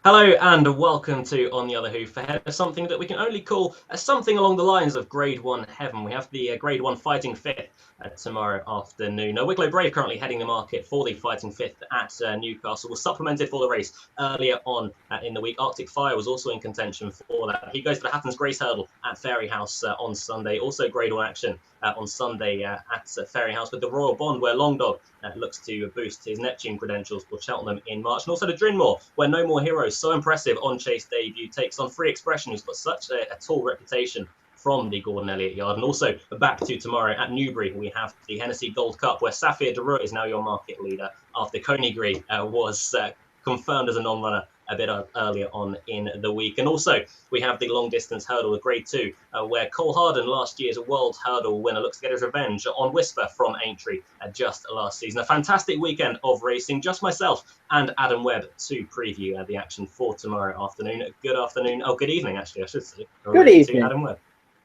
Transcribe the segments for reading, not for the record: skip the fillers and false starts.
Hello and welcome to On the Other Hoof, ahead of something that we can only call something along the lines of Grade 1 heaven. We have the Grade 1 Fighting Fifth tomorrow afternoon. Wicklow Brave currently heading the market for the Fighting Fifth at Newcastle. Was supplemented for the race earlier on in the week. Arctic Fire was also in contention for that. He goes to the Hatton's Grace Hurdle at Fairyhouse on Sunday. Also Grade 1 action on Sunday at Fairyhouse with the Royal Bond, where Long Dog looks to boost his Neptune credentials for Cheltenham in March. And also the Drinmore, where No More Heroes, so impressive on chase debut, takes on Free Expression, who's got such a tall reputation from the Gordon Elliott yard. And also back to tomorrow at Newbury, we have the Hennessy Gold Cup, where Safir de Roo is now your market leader after Conigri was confirmed as a non-runner a bit earlier on in the week. And also we have the long distance hurdle of Grade 2, where Cole Harden, last year's world hurdle winner, looks to get his revenge on Whisper from Aintree just last season. A fantastic weekend of racing. Just myself and Adam Webb to preview the action for tomorrow afternoon. Good evening, actually, I should say. Good evening. To Adam Webb.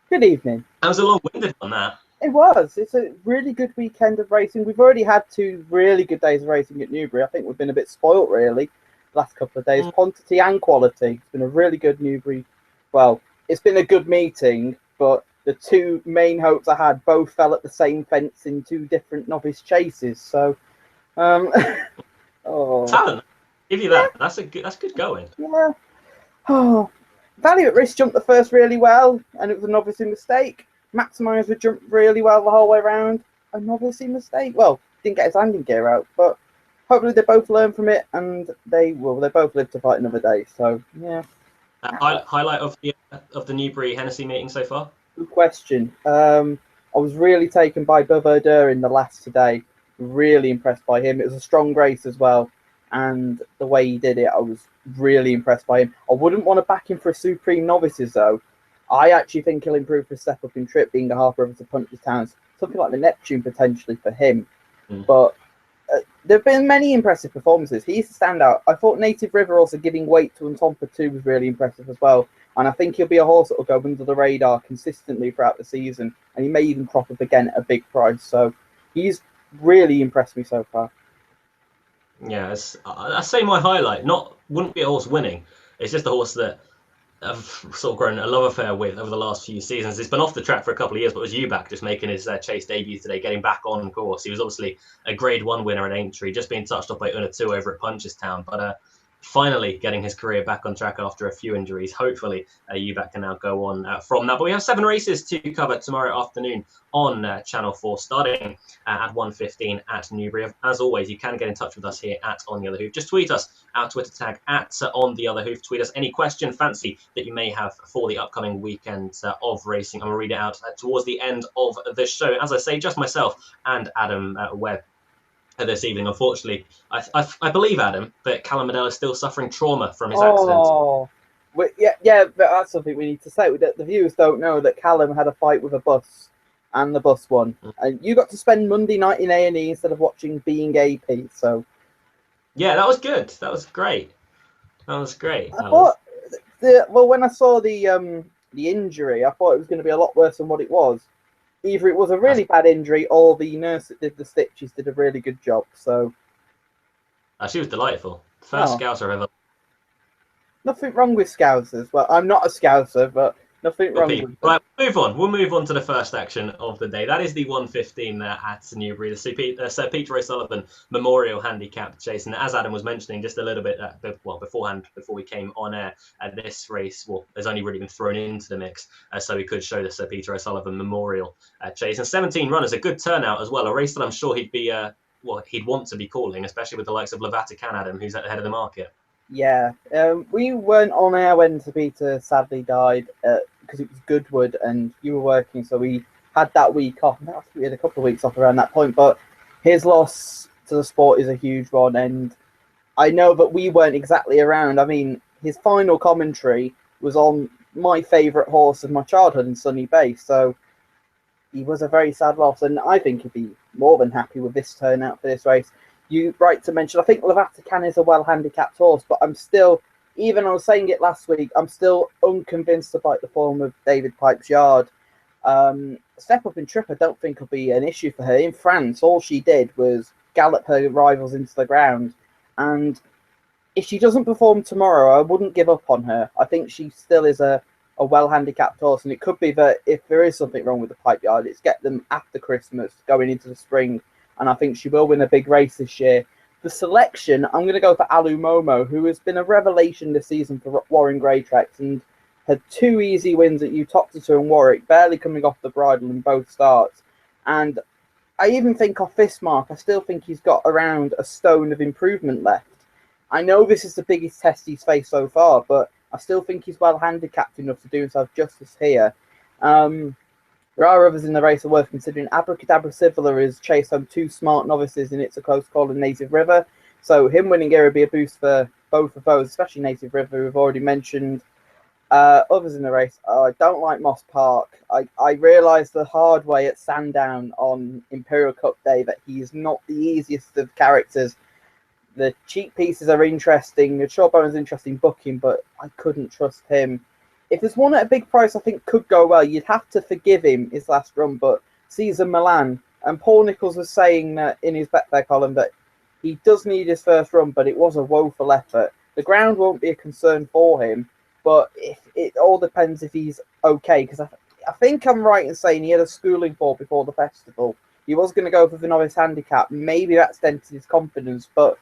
Good evening. That was a long-winded one, that. It was. It's a really good weekend of racing. We've already had 2 really good days of racing at Newbury. I think we've been a bit spoilt, really, the last couple of days. Quantity and quality. It's been a really good Newbury. Well, it's been a good meeting, but the 2 main hopes I had both fell at the same fence in 2 different novice chases. So, Talent. Give you that. Yeah. That's good going. Yeah. Oh, Value at Risk jumped the first really well, and it was a novice mistake. Maximizer jumped really well the whole way around. A novice mistake. Well, didn't get his landing gear out, but hopefully they both learn from it, and they will. They both live to fight another day. So yeah. Highlight of the Newbury Hennessy meeting so far. Good question. I was really taken by Bavardeur in the last today. Really impressed by him. It was a strong race as well, and the way he did it, I was really impressed by him. I wouldn't want to back him for a Supreme Novices though. I actually think he'll improve for a step up in trip, being a half river to Punches Towns, something like the Neptune potentially for him. But there have been many impressive performances. He's a standout. I thought Native River also giving weight to Untompa 2 was really impressive as well. And I think he'll be a horse that will go under the radar consistently throughout the season. And he may even crop up again at a big price. So he's really impressed me so far. Yeah, I say my highlight wouldn't be a horse winning. It's just a horse that I've sort of grown a love affair with over the last few seasons. He's been off the track for a couple of years, but it was Eubank just making his chase debut today, getting back on course. He was obviously a Grade 1 winner at Aintree, just being touched off by Una 2 over at Punchestown, but finally getting his career back on track after a few injuries. Hopefully, Eubank can now go on from that. But we have 7 races to cover tomorrow afternoon on Channel 4, starting at 1:15 at Newbury. As always, you can get in touch with us here at On The Other Hoof. Just tweet us, our Twitter tag at On The Other Hoof. Tweet us any question, fancy that you may have for the upcoming weekend of racing. I'm going to read it out towards the end of the show. As I say, just myself and Adam Webb this evening. Unfortunately, I believe, Adam, that Callum Medell is still suffering trauma from his accident. Yeah, but that's something we need to say. The viewers don't know that Callum had a fight with a bus, and the bus won. And you got to spend Monday night in A&E instead of watching Being AP. So, yeah, that was good. That was great. I thought when I saw the injury, I thought it was going to be a lot worse than what it was. Either it was a really bad injury, or the nurse that did the stitches did a really good job. So, she was delightful. First Scouser ever. Nothing wrong with Scousers. Well, I'm not a Scouser, but nothing wrong with them. Right, we'll move on to the first action of the day. That is the 1:15 at Newbury, the Sir Peter O'Sullivan Memorial Handicap Chase. And as Adam was mentioning just a little bit beforehand, before we came on air, this race, has only really been thrown into the mix, so we could show the Sir Peter O'Sullivan Memorial Chase. And 17 runners, a good turnout as well. A race that I'm sure he'd want to be calling, especially with the likes of Levata Adam, who's at the head of the market. Yeah, we weren't on air when Sir Peter sadly died because it was Goodwood and you were working, so we had that week off. We had a couple of weeks off around that point, but his loss to the sport is a huge one, and I know that we weren't exactly around. I mean, his final commentary was on my favourite horse of my childhood in Sunny Bay, so he was a very sad loss, and I think he'd be more than happy with this turnout for this race. You right to mention, I think Levata is a well-handicapped horse, but I'm still, even I was saying it last week, I'm still unconvinced about the form of David Pipe's yard. Step up in trip, I don't think will be an issue for her. In France, all she did was gallop her rivals into the ground, and if she doesn't perform tomorrow, I wouldn't give up on her. I think she still is a well-handicapped horse, and it could be that if there is something wrong with the pipe yard, it's get them after Christmas, going into the spring, and I think she will win a big race this year. The selection, I'm going to go for Alu Momo, who has been a revelation this season for Warren Greytrex and had 2 easy wins at Utoptatu and Warwick, barely coming off the bridle in both starts. And I even think off this mark, I still think he's got around a stone of improvement left. I know this is the biggest test he's faced so far, but I still think he's well handicapped enough to do himself justice here. There are others in the race are worth considering. Abracadabra Sivilla has chased home 2 smart novices in It's a Close Call and Native River. So him winning here would be a boost for both of those, especially Native River, who we've already mentioned. Others in the race, I don't like Moss Park. I realised the hard way at Sandown on Imperial Cup Day that he is not the easiest of characters. The cheap pieces are interesting, the short bone is interesting booking, but I couldn't trust him. If there's one at a big price I think could go well, you'd have to forgive him his last run, but Caesar Milan. And Paul Nichols was saying that in his Betfair column that he does need his first run, but it was a woeful effort. The ground won't be a concern for him, but it all depends if he's okay, because I think I'm right in saying he had a schooling fall before the festival. He was going to go for the novice handicap. Maybe that's dented his confidence, but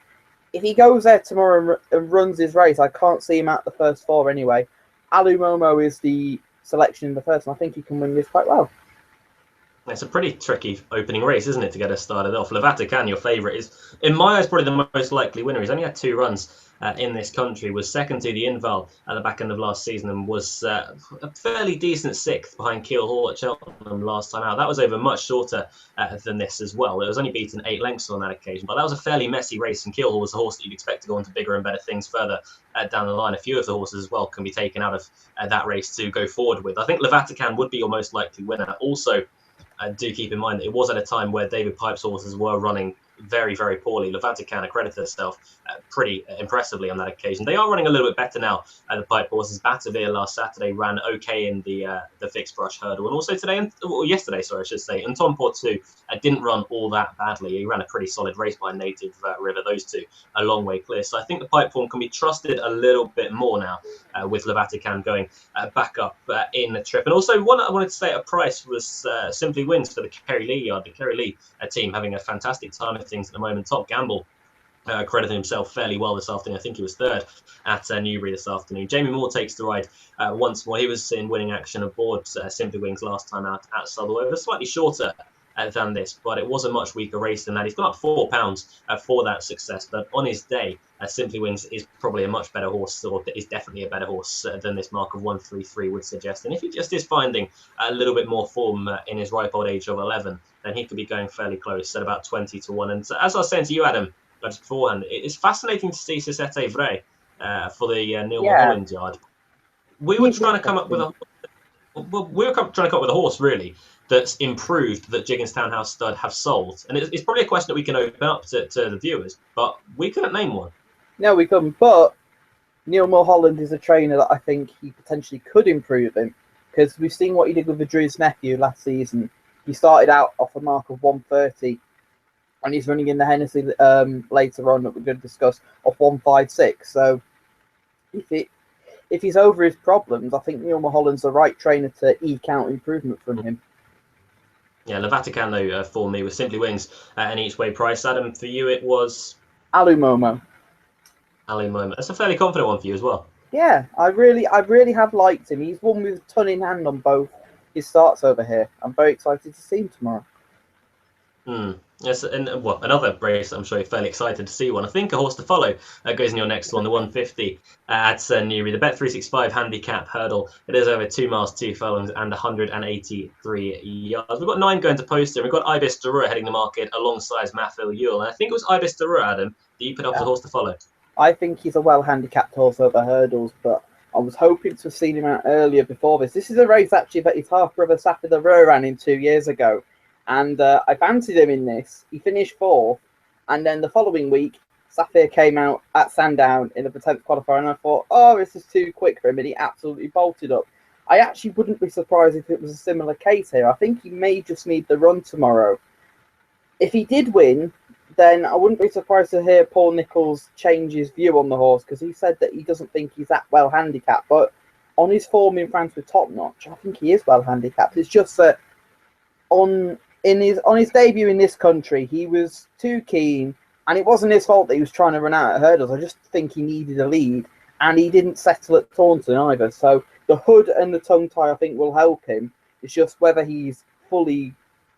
if he goes there tomorrow and runs his race, I can't see him at the first 4 anyway. Alu Momo is the selection in the first, and I think he can win this quite well. It's a pretty tricky opening race, isn't it, to get us started off? Levatican, your favourite, is, in my eyes, probably the most likely winner. He's only had 2 runs in this country, was second to the Inval at the back end of last season, and was a fairly decent 6th behind Keel Hall at Cheltenham last time out. That was over much shorter than this as well. It was only beaten 8 lengths on that occasion, but that was a fairly messy race, and Keel Hall was a horse that you'd expect to go on to bigger and better things further down the line. A few of the horses as well can be taken out of that race to go forward with. I think Levatican would be your most likely winner. Also, do keep in mind that it was at a time where David Pipe's horses were running very, very poorly. Levatican accredited herself pretty impressively on that occasion. They are running a little bit better now. The Pipe horses. Batavia last Saturday ran okay in the fixed brush hurdle, and also today, or yesterday, sorry, I should say. And Tom Portu didn't run all that badly. He ran a pretty solid race by Native River. Those two a long way clear. So I think the Pipe form can be trusted a little bit more now with Levatican going back up in the trip. And also one I wanted to say at a price was Simply Wins for the Kerry Lee yard. The Kerry Lee team having a fantastic time of things at the moment. Top Gamble credited himself fairly well this afternoon. I think he was 3rd at Newbury this afternoon. Jamie Moore takes the ride once more. He was in winning action aboard Simply Wings last time out at Southwell. It was slightly shorter than this, but it was a much weaker race than that. He's gone up £4 for that success, but on his day, Simply Wings is probably a much better horse, or is definitely a better horse than this mark of 133 would suggest. And if he just is finding a little bit more form in his ripe old age of 11, then he could be going fairly close at about 20 to 1. And as I was saying to you, Adam, just beforehand, it's fascinating to see Cissette Vray for the Neil Mulholland yard. We were trying to come up with a horse really that's improved, that Jiggins Townhouse Stud have sold, and it's probably a question that we can open up to the viewers, but we couldn't name one. No, we couldn't. But Neil Mulholland is a trainer that I think he potentially could improve him, because we've seen what he did with the Drew's nephew last season. He started out off a mark of 130, and he's running in the Hennessy later on that we're going to discuss of 156. So if he's over his problems, I think Neil Mulholland's the right trainer to eke out improvement from him. Yeah, Levatican though for me was Simply Wings an each way price. Adam, for you it was Alu Momo. Alu Momo. That's a fairly confident one for you as well. Yeah, I really have liked him. He's won with a ton in hand on both his starts over here. I'm very excited to see him tomorrow. Yes, and another race I'm sure you're fairly excited to see one. I think a horse to follow goes in your next one, the 150 at Newbury, the Bet365 handicap hurdle. It is over 2 miles, 2 furlongs, and 183 yards. We've got 9 going to poster. We've got Ibis Darua heading the market alongside Maffil Ewell. And I think it was Ibis Darua, Adam, that you put up the horse to follow. I think he's a well-handicapped horse over hurdles, but I was hoping to have seen him out earlier before this. This is a race, actually, that his half-brother Safi the Roe ran in 2 years ago. And I fancied him in this. He finished 4th. And then the following week, Saphir came out at Sandown in the 10th qualifier. And I thought, oh, this is too quick for him. And he absolutely bolted up. I actually wouldn't be surprised if it was a similar case here. I think he may just need the run tomorrow. If he did win, then I wouldn't be surprised to hear Paul Nicholls change his view on the horse, because he said that he doesn't think he's that well handicapped. But on his form in France with Top Notch, I think he is well handicapped. It's just that on his debut in this country, he was too keen, and it wasn't his fault that he was trying to run out of hurdles. I just think he needed a lead, and he didn't settle at Taunton either. So the hood and the tongue tie, I think, will help him. It's just whether he's fully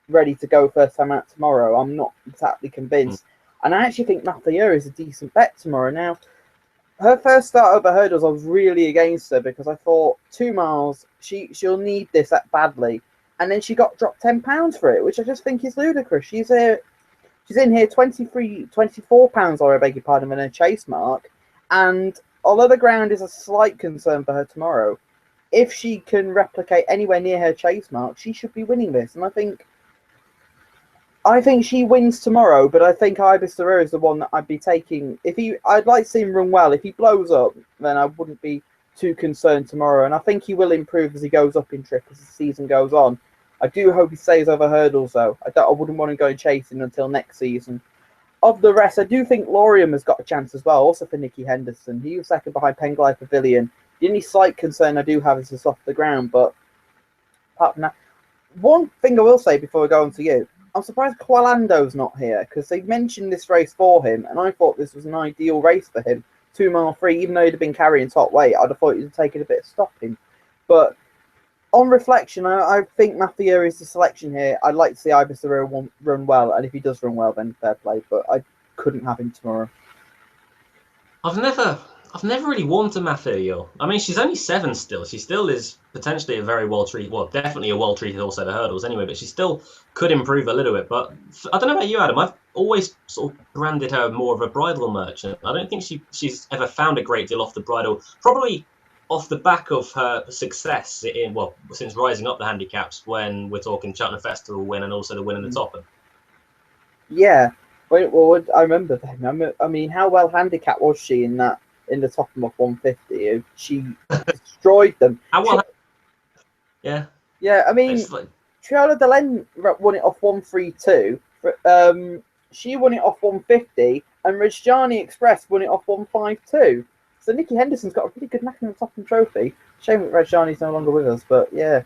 ready to go first time out tomorrow. I'm not exactly convinced. And I actually think Mathieu is a decent bet tomorrow. Now, her first start over hurdles, I was really against her because I thought 2 miles, she'll need this badly. And then she got dropped £10 for it, which I just think is ludicrous. She's in here 24 pounds, or I beg your pardon, in a chase mark. And although the ground is a slight concern for her tomorrow, if she can replicate anywhere near her chase mark, she should be winning this. And I think she wins tomorrow, but I think Ibis Thoreau is the one that I'd be taking. I'd like to see him run well. If he blows up, then I wouldn't be too concerned tomorrow. And I think he will improve as he goes up in trip as the season goes on. I do hope he stays over hurdles, though. I wouldn't want to go chasing until next season. Of the rest, I do think Lorium has got a chance as well, also for Nicky Henderson. He was second behind Penglai Pavilion. The only slight concern I do have is it's off the ground, but apart from that, one thing I will say before we go on to you, I'm surprised Qualando's not here, because they mentioned this race for him, and I thought this was an ideal race for him. 2 mile free, even though he'd have been carrying top weight, I'd have thought he'd have taken a bit of stopping. But on reflection, I think Mathieu is the selection here. I'd like to see Ibis Thoreau run well, and if he does run well, then fair play, but I couldn't have him tomorrow. I've never really warmed to Mathieu. I mean, she's only 7 still. She still is potentially a very well-treated, well, definitely a well-treated horse over hurdles anyway, but she still could improve a little bit. But I don't know about you, Adam. I've always sort of branded her more of a bridle merchant. I don't think she's ever found a great deal off the bridle, probably off the back of her success since rising up the handicaps, when we're talking Cheltenham Festival win and also the win in the Topham. Yeah. Well, I remember then. I mean, how well handicapped was she in the Topham of 150? She destroyed them. How well? Yeah. Yeah, I mean, Triola Delaine won it off 132. She won it off 150, and Rajani Express won it off 152. So Nicky Henderson's got a pretty good knack in the Topham Trophy. Shame that Rajani's no longer with us, but yeah.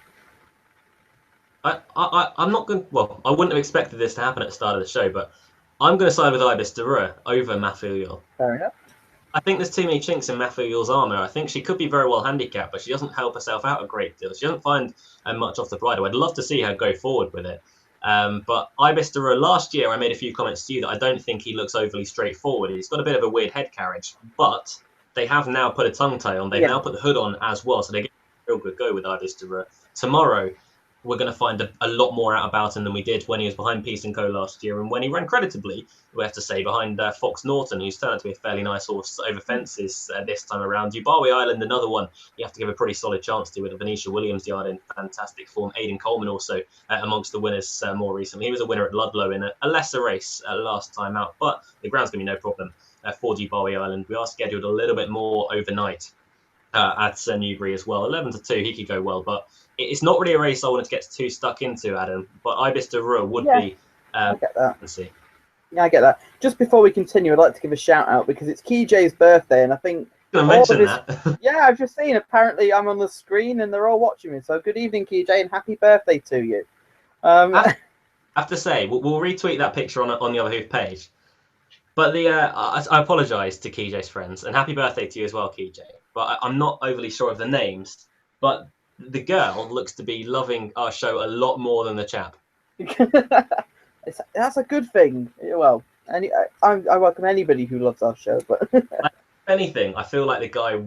I'm not going. Well, I wouldn't have expected this to happen at the start of the show, but I'm going to side with Ibis Thoreau over Mathieu. Fair enough. I think there's too many chinks in Mathieu's armour. I think she could be very well handicapped, but she doesn't help herself out a great deal. She doesn't find much off the bridle. I'd love to see her go forward with it. But Ibis Thoreau, last year I made a few comments to you that I don't think he looks overly straightforward. He's got a bit of a weird head carriage, but they have now put a tongue tie on. They've now put the hood on as well, so they get a real good go with Ibis Thoreau. Tomorrow, we're going to find a lot more out about him than we did when he was behind Peace & Co last year, and when he ran creditably, we have to say, behind Fox Norton, who's turned out to be a fairly nice horse over fences this time around. Dubarwi Island, another one you have to give a pretty solid chance to, with Venetia Williams yard in fantastic form. Aidan Coleman also amongst the winners more recently. He was a winner at Ludlow in a lesser race last time out, but the ground's going to be no problem for Dubarwi Island. We are scheduled a little bit more overnight at Newbury as well. 11 to 2, he could go well, but it's not really a race I wanted to get too stuck into, Adam. But Ibis Thoreau would be. I get that. Let's see. Yeah, I get that. Just before we continue, I'd like to give a shout out because it's KJ's birthday, and I think. I mention that. Yeah, I've just seen. Apparently, I'm on the screen, and they're all watching me. So, good evening, KJ, and happy birthday to you. I have to say, we'll retweet that picture on the Other Hoof page. But I apologise to KJ's friends, and happy birthday to you as well, KJ. But I'm not overly sure of the names. But the girl looks to be loving our show a lot more than the chap. That's a good thing. Well, I welcome anybody who loves our show. But if anything, I feel like the guy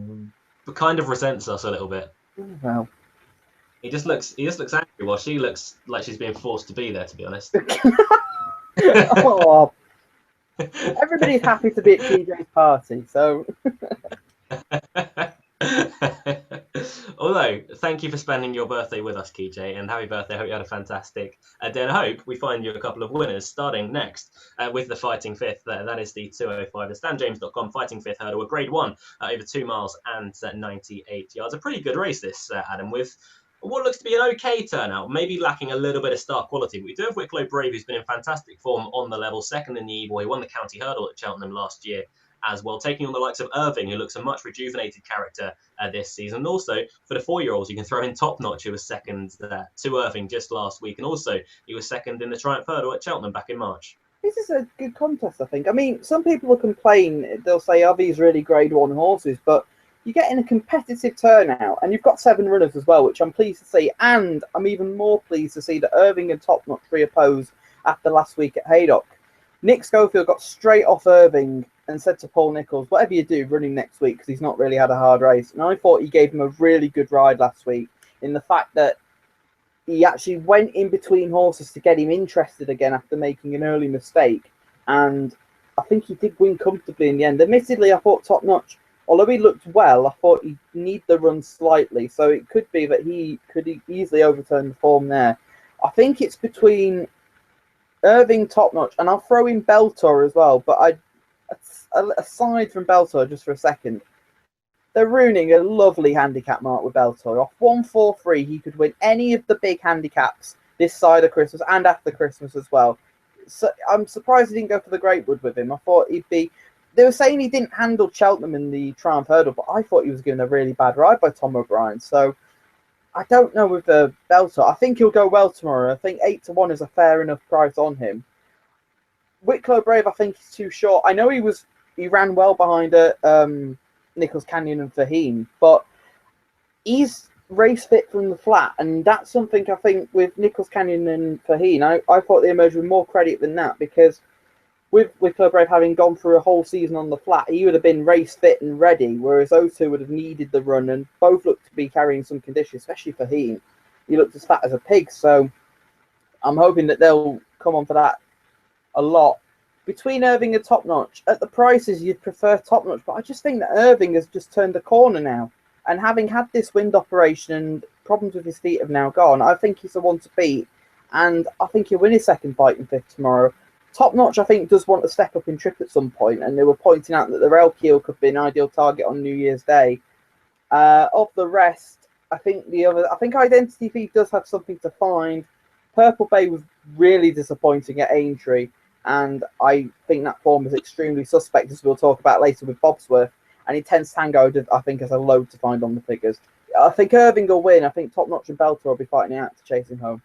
kind of resents us a little bit. Well, he just looks angry, while she looks like she's being forced to be there. To be honest. Oh, everybody's happy to be at KJ's party, so. Although, thank you for spending your birthday with us, KJ, and happy birthday. I hope you had a fantastic day, and I hope we find you a couple of winners starting next with the Fighting Fifth. That is the 205, the StanJames.com Fighting Fifth hurdle, a grade 1 over 2 miles and 98 yards. A pretty good race this, Adam, with what looks to be an okay turnout, maybe lacking a little bit of star quality. But we do have Wicklow Brave, who's been in fantastic form on the level, second in the Ebor. He won the county hurdle at Cheltenham last year as well, taking on the likes of Irving, who looks a much rejuvenated character this season. And also, for the 4-year-olds, you can throw in Top Notch, who was second to Irving just last week. And also, he was second in the Triumph Hurdle at Cheltenham back in March. This is a good contest, I think. I mean, some people will complain, they'll say, are these really Grade 1 horses? But you're getting a competitive turnout, and you've got 7 runners as well, which I'm pleased to see. And I'm even more pleased to see that Irving and Top Notch reoppose after last week at Haydock. Nick Schofield got straight off Irving and said to Paul Nicholls, whatever you do, running next week, because he's not really had a hard race. And I thought he gave him a really good ride last week in the fact that he actually went in between horses to get him interested again after making an early mistake. And I think he did win comfortably in the end. Admittedly, I thought Top Notch, although he looked well, I thought he'd need the run slightly. So it could be that he could easily overturn the form there. I think it's between Irving, Top Notch, and I'll throw in Beltor as well. But aside from Beltor, just for a second, they're ruining a lovely handicap mark with Beltor. Off 143, he could win any of the big handicaps this side of Christmas and after Christmas as well. So I'm surprised he didn't go for the Greatwood with him. I thought he'd be... They were saying he didn't handle Cheltenham in the Triumph Hurdle, but I thought he was given a really bad ride by Tom O'Brien. So I don't know with the Beltor. I think he'll go well tomorrow. I think 8-1 is a fair enough price on him. Wicklow Brave, I think he's too short. I know he ran well behind Nichols Canyon and Fahim, but he's race fit from the flat, and that's something I think with Nichols Canyon and Fahim, I thought they emerged with more credit than that, because with Wicklow Brave having gone through a whole season on the flat, he would have been race fit and ready, whereas those two would have needed the run, and both looked to be carrying some condition, especially Fahim. He looked as fat as a pig, so I'm hoping that they'll come on for that a lot. Between Irving and Top Notch, at the prices, you'd prefer Top Notch, but I just think that Irving has just turned the corner now. And having had this wind operation and problems with his feet have now gone, I think he's the one to beat. And I think he'll win his second fight in fifth tomorrow. Top Notch, I think, does want to step up in trip at some point, and they were pointing out that the rail keel could be an ideal target on New Year's Day. Of the rest, I think Identity Thief does have something to find. Purple Bay was really disappointing at Aintree, and I think that form is extremely suspect, as we'll talk about later with Bobsworth. And Intense Tango, I think, has a load to find on the figures. I think Irving will win. I think Top Notch and Beltor will be fighting out to chase him home.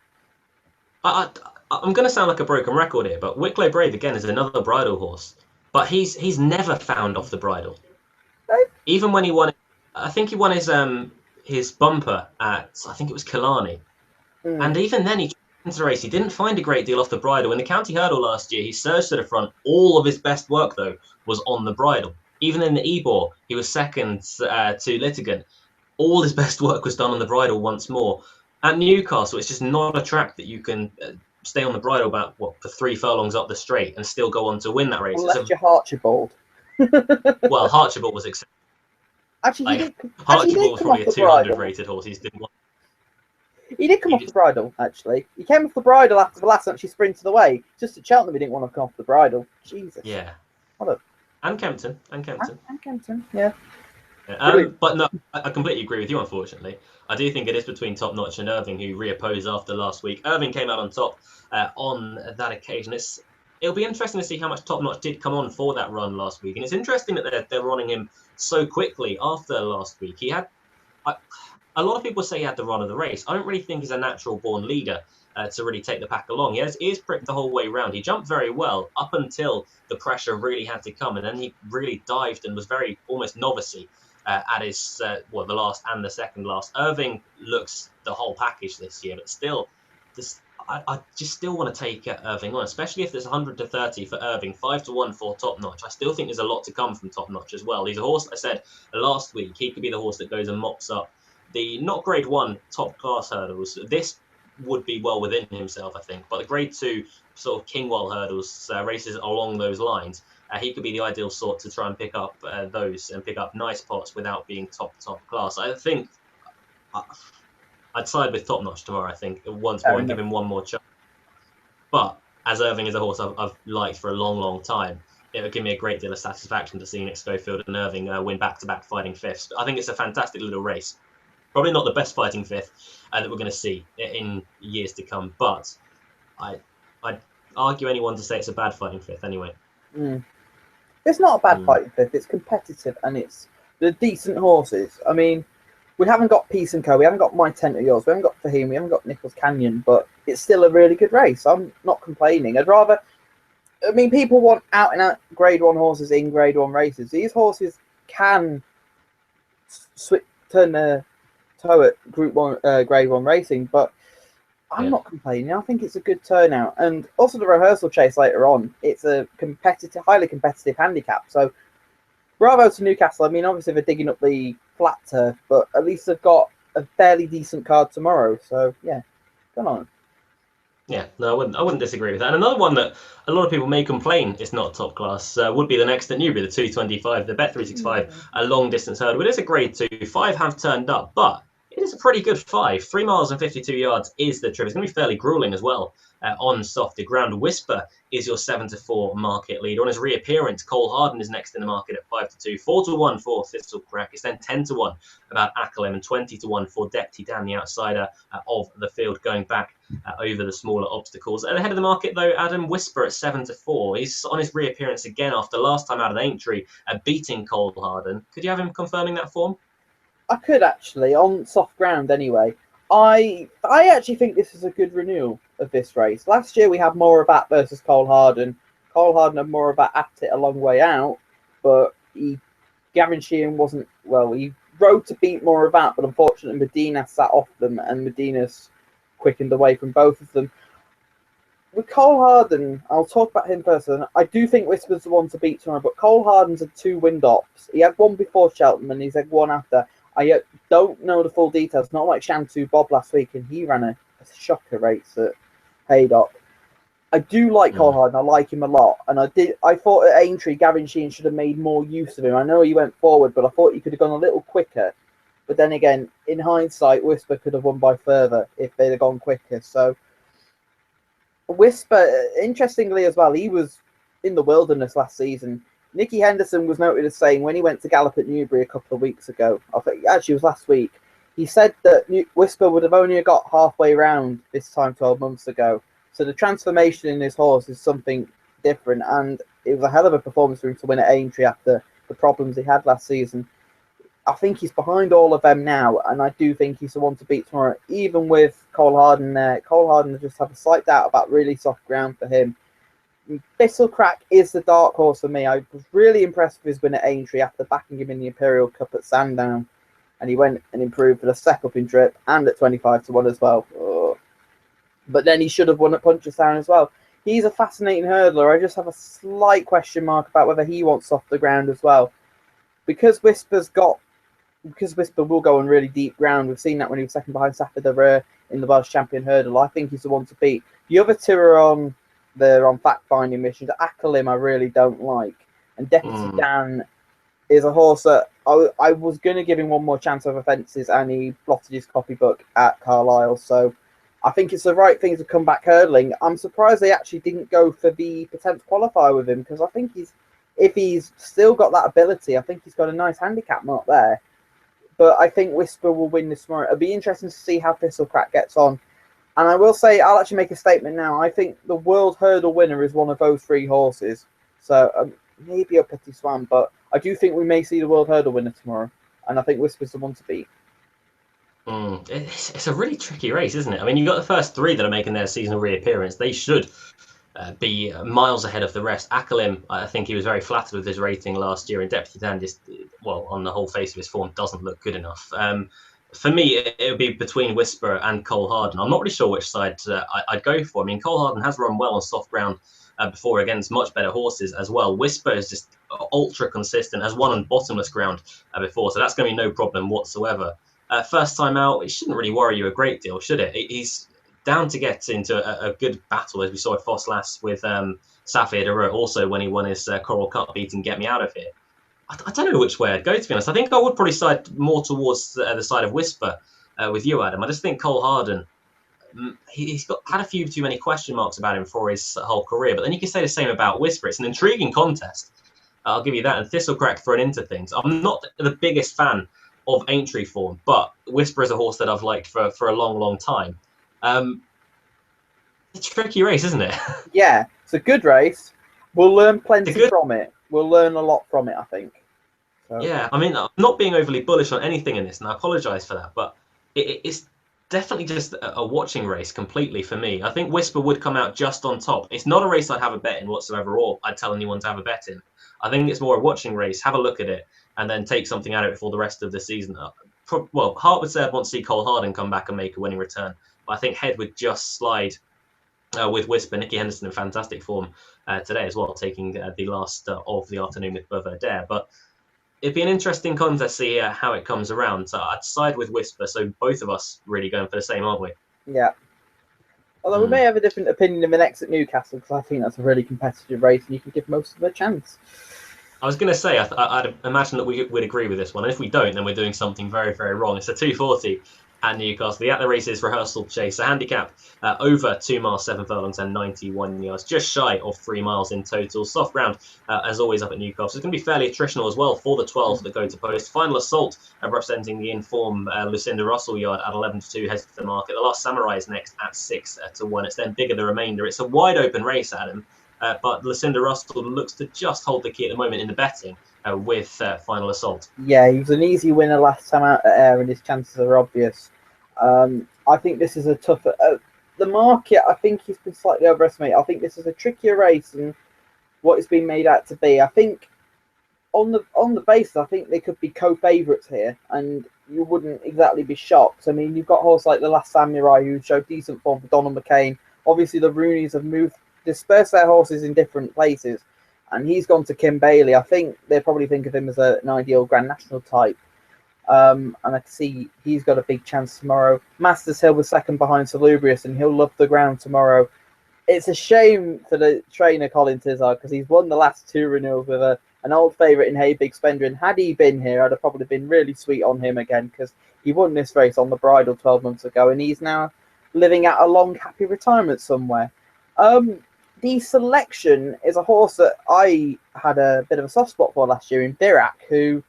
I'm going to sound like a broken record here, but Wicklow Brave, again, is another bridle horse. But he's never found off the bridle. Right. Even when he won, I think he won his bumper at, I think it was Killarney. And even then, he into the race, he didn't find a great deal off the bridle. In the county hurdle last year, he surged to the front. All of his best work, though, was on the bridle. Even in the Ebor, he was second to Litigant. All his best work was done on the bridle once more. At Newcastle, it's just not a track that you can stay on the bridle about, for 3 furlongs up the straight and still go on to win that race. Unless you're Archibald. Well, Archibald was exceptional. Actually, Archibald was probably a 200 rated horse. He did come off the bridle, actually. He came off the bridle after the last and she sprinted away. Just at Cheltenham, he didn't want to come off the bridle. Jesus. Yeah. What a... And Kempton. And Kempton, yeah. But no, I completely agree with you, unfortunately. I do think it is between Top Notch and Irving, who reopposed after last week. Irving came out on top on that occasion. It'll be interesting to see how much Top Notch did come on for that run last week. And it's interesting that they're running him so quickly after last week. He had... a lot of people say he had the run of the race. I don't really think he's a natural-born leader to really take the pack along. He has ears pricked the whole way round. He jumped very well up until the pressure really had to come, and then he really dived and was very almost novice-y at his the last and the second last. Irving looks the whole package this year, but still, I just still want to take Irving on, especially if there's 100-30 for Irving, 5-1 for Top Notch. I still think there's a lot to come from Top Notch as well. He's a horse, I said last week, he could be the horse that goes and mops up the not grade 1 top class hurdles. This would be well within himself, I think, but the grade 2 sort of Kingwell hurdles, races along those lines, he could be the ideal sort to try and pick up those and pick up nice pots without being top class. I think I'd side with Top Notch tomorrow, I think, once more and give him one more chance. But as Irving is a horse I've liked for a long time, it would give me a great deal of satisfaction to see Nick Schofield and Irving win back-to-back fighting fifths. I think it's a fantastic little race. Probably not the best fighting fifth that we're going to see in years to come, but I'd argue anyone to say it's a bad fighting fifth anyway. Mm. It's not a bad fighting fifth. It's competitive and it's the decent horses. I mean, we haven't got Peace and Co. We haven't got My Tent or Yours. We haven't got Fahim. We haven't got Nichols Canyon, but it's still a really good race. I'm not complaining. I mean, people want out and out Grade 1 horses in Grade 1 races. These horses can turn their toe at Group 1, Grade 1 racing, but I'm not complaining. I think it's a good turnout. And also the rehearsal chase later on, it's a competitive, highly competitive handicap. So bravo to Newcastle. I mean, obviously they're digging up the flat turf, but at least they've got a fairly decent card tomorrow. So yeah, come on. Yeah, no, I wouldn't disagree with that. And another one that a lot of people may complain is not top class would be the next at Newbury, the 225, the Bet365, a long distance hurdle. It is a Grade 2. 5 have turned up, but it is a pretty good 5. 3 miles and 52 yards is the trip. It's going to be fairly grueling as well on softer ground. Whisper is your 7-4 market leader. On his reappearance, Cole Harden is next in the market at 5-2. 4-1 for Thistle Crack. It's then 10-1 about Acklem and 20-1 for Deputy Dan, the outsider of the field, going back over the smaller obstacles. At the head of the market, though, Adam, Whisper at 7-4. He's on his reappearance again after last time out of the Aintree, beating Cole Harden. Could you have him confirming that form? I could actually, on soft ground anyway. I actually think this is a good renewal of this race. Last year we had Morabat versus Cole Harden. Cole Harden and Morabat at it a long way out, but Gavin Sheehan wasn't, well, he rode to beat Morabat, but unfortunately Medina sat off them and Medina's quickened away from both of them. With Cole Harden, I'll talk about him first. And I do think Whisper's the one to beat tomorrow, but Cole Harden's had 2 wind ops. He had one before Cheltenham and he's had one after. I don't know the full details, not like Shantou Bob last week, and he ran a shocker race at Haydock. I do like Cole Harden. I like him a lot, and I thought at Aintree, Gavin Sheehan should have made more use of him. I know he went forward, but I thought he could have gone a little quicker. But then again, in hindsight, Whisper could have won by further if they'd have gone quicker. So Whisper, interestingly as well, he was in the wilderness last season. Nicky Henderson was noted as saying when he went to gallop at Newbury a couple of weeks ago, I think actually it was last week, he said that Whisper would have only got halfway round this time 12 months ago. So the transformation in his horse is something different, and it was a hell of a performance for him to win at Aintree after the problems he had last season. I think he's behind all of them now, and I do think he's the one to beat tomorrow, even with Cole Harden there. Cole Harden will just have a slight doubt about really soft ground for him. Thistle Crack is the dark horse for me. I was really impressed with his win at Aintree after backing him in the Imperial Cup at Sandown, and he went and improved for the step up in trip and at 25-1 as well. But then he should have won at Punchestown as well. He's a fascinating hurdler. I just have a slight question mark about whether he wants softer ground as well, because Whisper will go on really deep ground. We've seen that when he was second behind Safa de Reur in the Welsh Champion Hurdle. I think he's the one to beat. The other two are on fact-finding missions. Ackerlim I really don't like. And Deputy Dan is a horse that I was going to give him one more chance over fences, and he blotted his copybook at Carlisle. So I think it's the right thing to come back hurdling. I'm surprised they actually didn't go for the potential qualifier with him, because I think if he's still got that ability, I think he's got a nice handicap mark there. But I think Whisper will win this tomorrow. It'll be interesting to see how Thistle Crack gets on. And I will say, I'll actually make a statement now. I think the World Hurdle winner is one of those 3 horses. So maybe a Petit Swan, but I do think we may see the World Hurdle winner tomorrow. And I think Whisper's the one to beat. It's a really tricky race, isn't it? I mean, you've got the first 3 that are making their seasonal reappearance. They should be miles ahead of the rest. Ackerlim, I think he was very flattered with his rating last year, and Deputy Dan just, well, on the whole face of his form, doesn't look good enough. For me, it would be between Whisper and Cole Harden. I'm not really sure which side I'd go for. I mean, Cole Harden has run well on soft ground before against much better horses as well. Whisper is just ultra consistent, has won on bottomless ground before, so that's going to be no problem whatsoever. First time out, it shouldn't really worry you a great deal, should it? He's down to get into a good battle, as we saw at Foss last with Safir de Reux, also when he won his Coral Cup beat and Get Me Out of Here. I don't know which way I'd go, to be honest. I think I would probably side more towards the side of Whisper with you, Adam. I just think Cole Harden, he's had a few too many question marks about him for his whole career. But then you can say the same about Whisper. It's an intriguing contest. I'll give you that. And Thistlecrack thrown into things. I'm not the biggest fan of Aintree form, but Whisper is a horse that I've liked for a long time. It's a tricky race, isn't it? Yeah, it's a good race. We'll learn plenty good... from it. We'll learn a lot from it, I think. So. Yeah, I mean, I'm not being overly bullish on anything in this, and I apologise for that, but it's definitely just a watching race completely for me. I think Whisper would come out just on top. It's not a race I'd have a bet in whatsoever, or I'd tell anyone to have a bet in. I think it's more a watching race. Have a look at it, and then take something out of it for the rest of the season. Well, Hart would say I'd want to see Cole Harding come back and make a winning return, but I think Head would just slide with Whisper. Nicky Henderson in fantastic form today as well, taking the last of the afternoon with Brother Dare. But it'd be an interesting contest to see how it comes around. So I'd side with Whisper. So both of us really going for the same, aren't we? Yeah. Although we may have a different opinion of the next at Newcastle, because I think that's a really competitive race and you can give most of them a chance. I was going to say, I'd imagine that we'd agree with this one. And if we don't, then we're doing something very, very wrong. It's a 240 at Newcastle. The At the Races rehearsal chase, a handicap over 2 miles, 7 furlongs and 91 yards, just shy of 3 miles in total. Soft ground, as always, up at Newcastle. It's going to be fairly attritional as well for the 12 that go to post. Final Assault, representing the in-form Lucinda Russell yard at 11-2, heads to the market. The Last Samurai is next at 6-1. It's then bigger the remainder. It's a wide open race, Adam. But Lucinda Russell looks to just hold the key at the moment in the betting with Final Assault. Yeah, he was an easy winner last time out at Ayr, and his chances are obvious. I think this is a tougher... the market, I think he's been slightly overestimated. I think this is a trickier race than what it's been made out to be. I think on the basis, I think they could be co-favourites here, and you wouldn't exactly be shocked. I mean, you've got horses like the Last Samurai who showed decent form for Donald McCain. Obviously, the Rooneys have dispersed their horses in different places, and he's gone to Kim Bailey. I think they probably think of him as an ideal Grand National type. And I can see he's got a big chance tomorrow. Masters Hill was second behind Salubrious, and he'll love the ground tomorrow. It's a shame for the trainer, Colin Tizard, because he's won the last 2 renewals with an old favourite in Hey Big Spender. And had he been here, I'd have probably been really sweet on him again, because he won this race on the bridle 12 months ago, and he's now living out a long, happy retirement somewhere. The Selection is a horse that I had a bit of a soft spot for last year in Dirac, who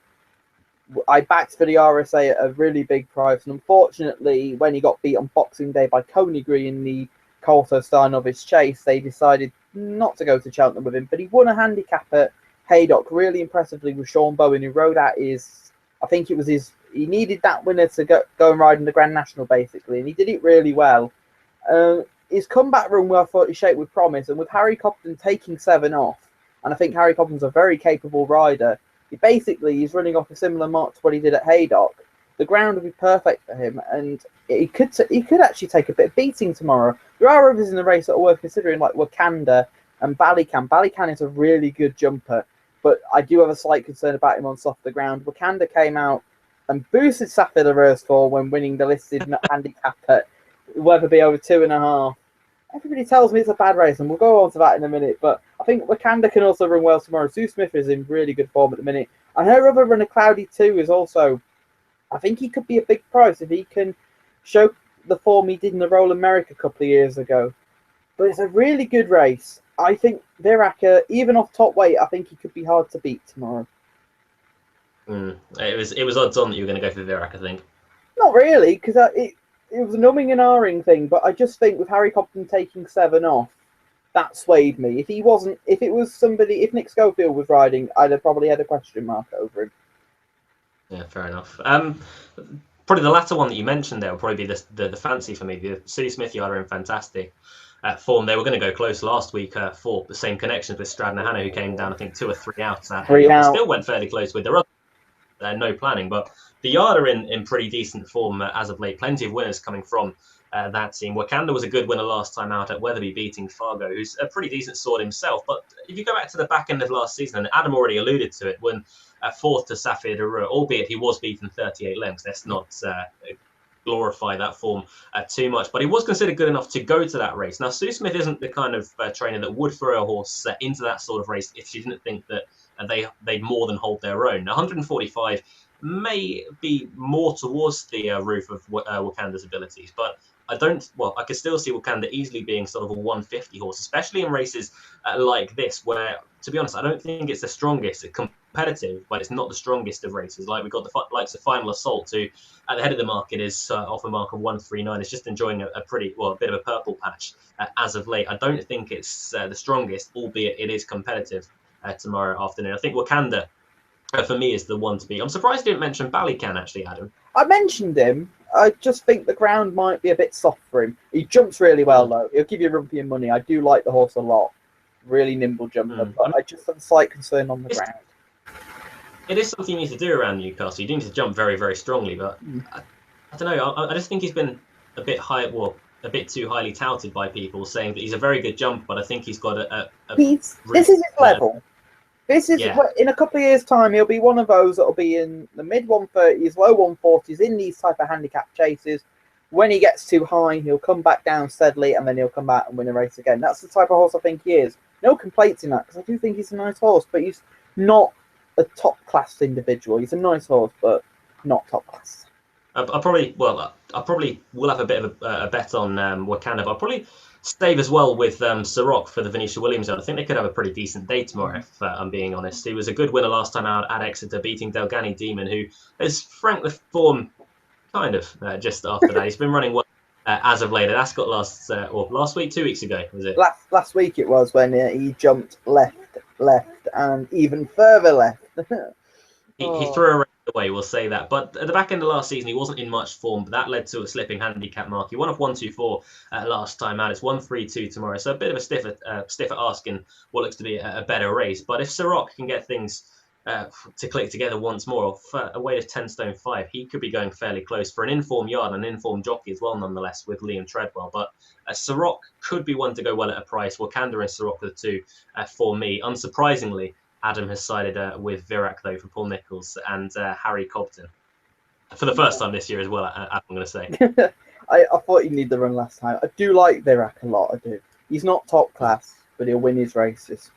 I backed for the RSA at a really big price. And unfortunately, when he got beat on Boxing Day by Coneygree in the Colto Star Novice Chase, they decided not to go to Cheltenham with him. But he won a handicap at Haydock really impressively with Sean Bowen, who rode out he needed that winner to go and ride in the Grand National, basically. And he did it really well. His comeback run, I thought he shaped with promise, and with Harry Cobden taking 7 off, and I think Harry Cobden's a very capable rider. He's running off a similar mark to what he did at Haydock. The ground would be perfect for him, and he could actually take a bit of beating tomorrow. There are others in the race that are worth considering, like Wakanda and Ballycan. Ballycan is a really good jumper, but I do have a slight concern about him on softer ground. Wakanda came out and boosted Sapphire the Rose for when winning the listed handicap at Weatherby over 2.5. Everybody tells me it's a bad race, and we'll go on to that in a minute. But I think Wakanda can also run well tomorrow. Sue Smith is in really good form at the minute. And her other runner, Cloudy 2, is also... I think he could be a big price if he can show the form he did in the Royal America a couple of years ago. But it's a really good race. I think Viraca, even off top weight, I think he could be hard to beat tomorrow. It was odds on that you were going to go for Virac, I think. Not really, because it was an umming and ahhing thing, but I just think with Harry Cobden taking 7 off, that swayed me. If Nick Schofield was riding, I'd have probably had a question mark over him. Yeah, fair enough. Probably the latter one that you mentioned there will probably be the fancy for me. The City Smith yard are in fantastic form. They were going to go close last week for the same connections with Stradner Hannah, who came down, I think, 2 or 3 outs. Still went fairly close with their other no planning, but the yard are in pretty decent form as of late. Plenty of winners coming from that team. Wakanda was a good winner last time out at Weatherby, beating Fargo, who's a pretty decent sword himself. But if you go back to the back end of last season, and Adam already alluded to it, when 4th to Sapphire de Rue, albeit he was beaten 38 lengths. Let's not glorify that form too much, but he was considered good enough to go to that race. Now, Sue Smith isn't the kind of trainer that would throw a horse into that sort of race if she didn't think that they'd more than hold their own. 145 may be more towards the roof of Wakanda's abilities, but I don't. Well, I could still see Wakanda easily being sort of a 150 horse, especially in races like this, where, to be honest, I don't think it's the strongest. It's competitive, but it's not the strongest of races. Like we've got the likes of Final Assault, who at the head of the market is off a mark of 139. It's just enjoying a pretty, well, a bit of a purple patch as of late. I don't think it's the strongest, albeit it is competitive tomorrow afternoon. I think Wakanda for me is the one to beat. I'm surprised you didn't mention Ballycan, actually, Adam. I mentioned him. I just think the ground might be a bit soft for him. He jumps really well, though. He'll give you rumpy and money. I do like the horse a lot. Really nimble jumper, but I just have a slight concern on the ground. It is something you need to do around Newcastle. You do need to jump very, very strongly, but I don't know. I just think he's been a bit high, well, a bit too highly touted by people, saying that he's a very good jumper, but I think he's got this is his level. This is in a couple of years' time, he'll be one of those that'll be in the mid 130s, low 140s in these type of handicap chases. When he gets too high, he'll come back down steadily, and then he'll come back and win a race again. That's the type of horse I think he is. No complaints in that, because I do think he's a nice horse, but he's not a top class individual. He's a nice horse, but not top class. I probably will have a bit of a bet on Wakanda, but I'll probably stave as well with Ciroc for the Venetia Williams. I think they could have a pretty decent day tomorrow, if I'm being honest. He was a good winner last time out at Exeter, beating Delgani Demon, who has franked the form kind of just after that. He's been running well as of late. That's got last week, 2 weeks ago, was it? Last week it was when he jumped left, and even further left. He threw a race away, we'll say that. But at the back end of last season, he wasn't in much form, but that led to a slipping handicap mark. He won off 124 last time out. It's 132 tomorrow. So a bit of a stiffer ask in what looks to be a better race. But if Ciroc can get things to click together once more, for a weight of 10 stone 5, he could be going fairly close for an informed yard and an informed jockey as well, nonetheless, with Liam Treadwell. But Ciroc could be one to go well at a price. Wakanda and Ciroc are the two for me. Unsurprisingly, Adam has sided with Virac, though, for Paul Nicholls and Harry Cobden. For the first time this year as well, I'm going to say. I thought he'd need the run last time. I do like Virac a lot, I do. He's not top class, but he'll win his races.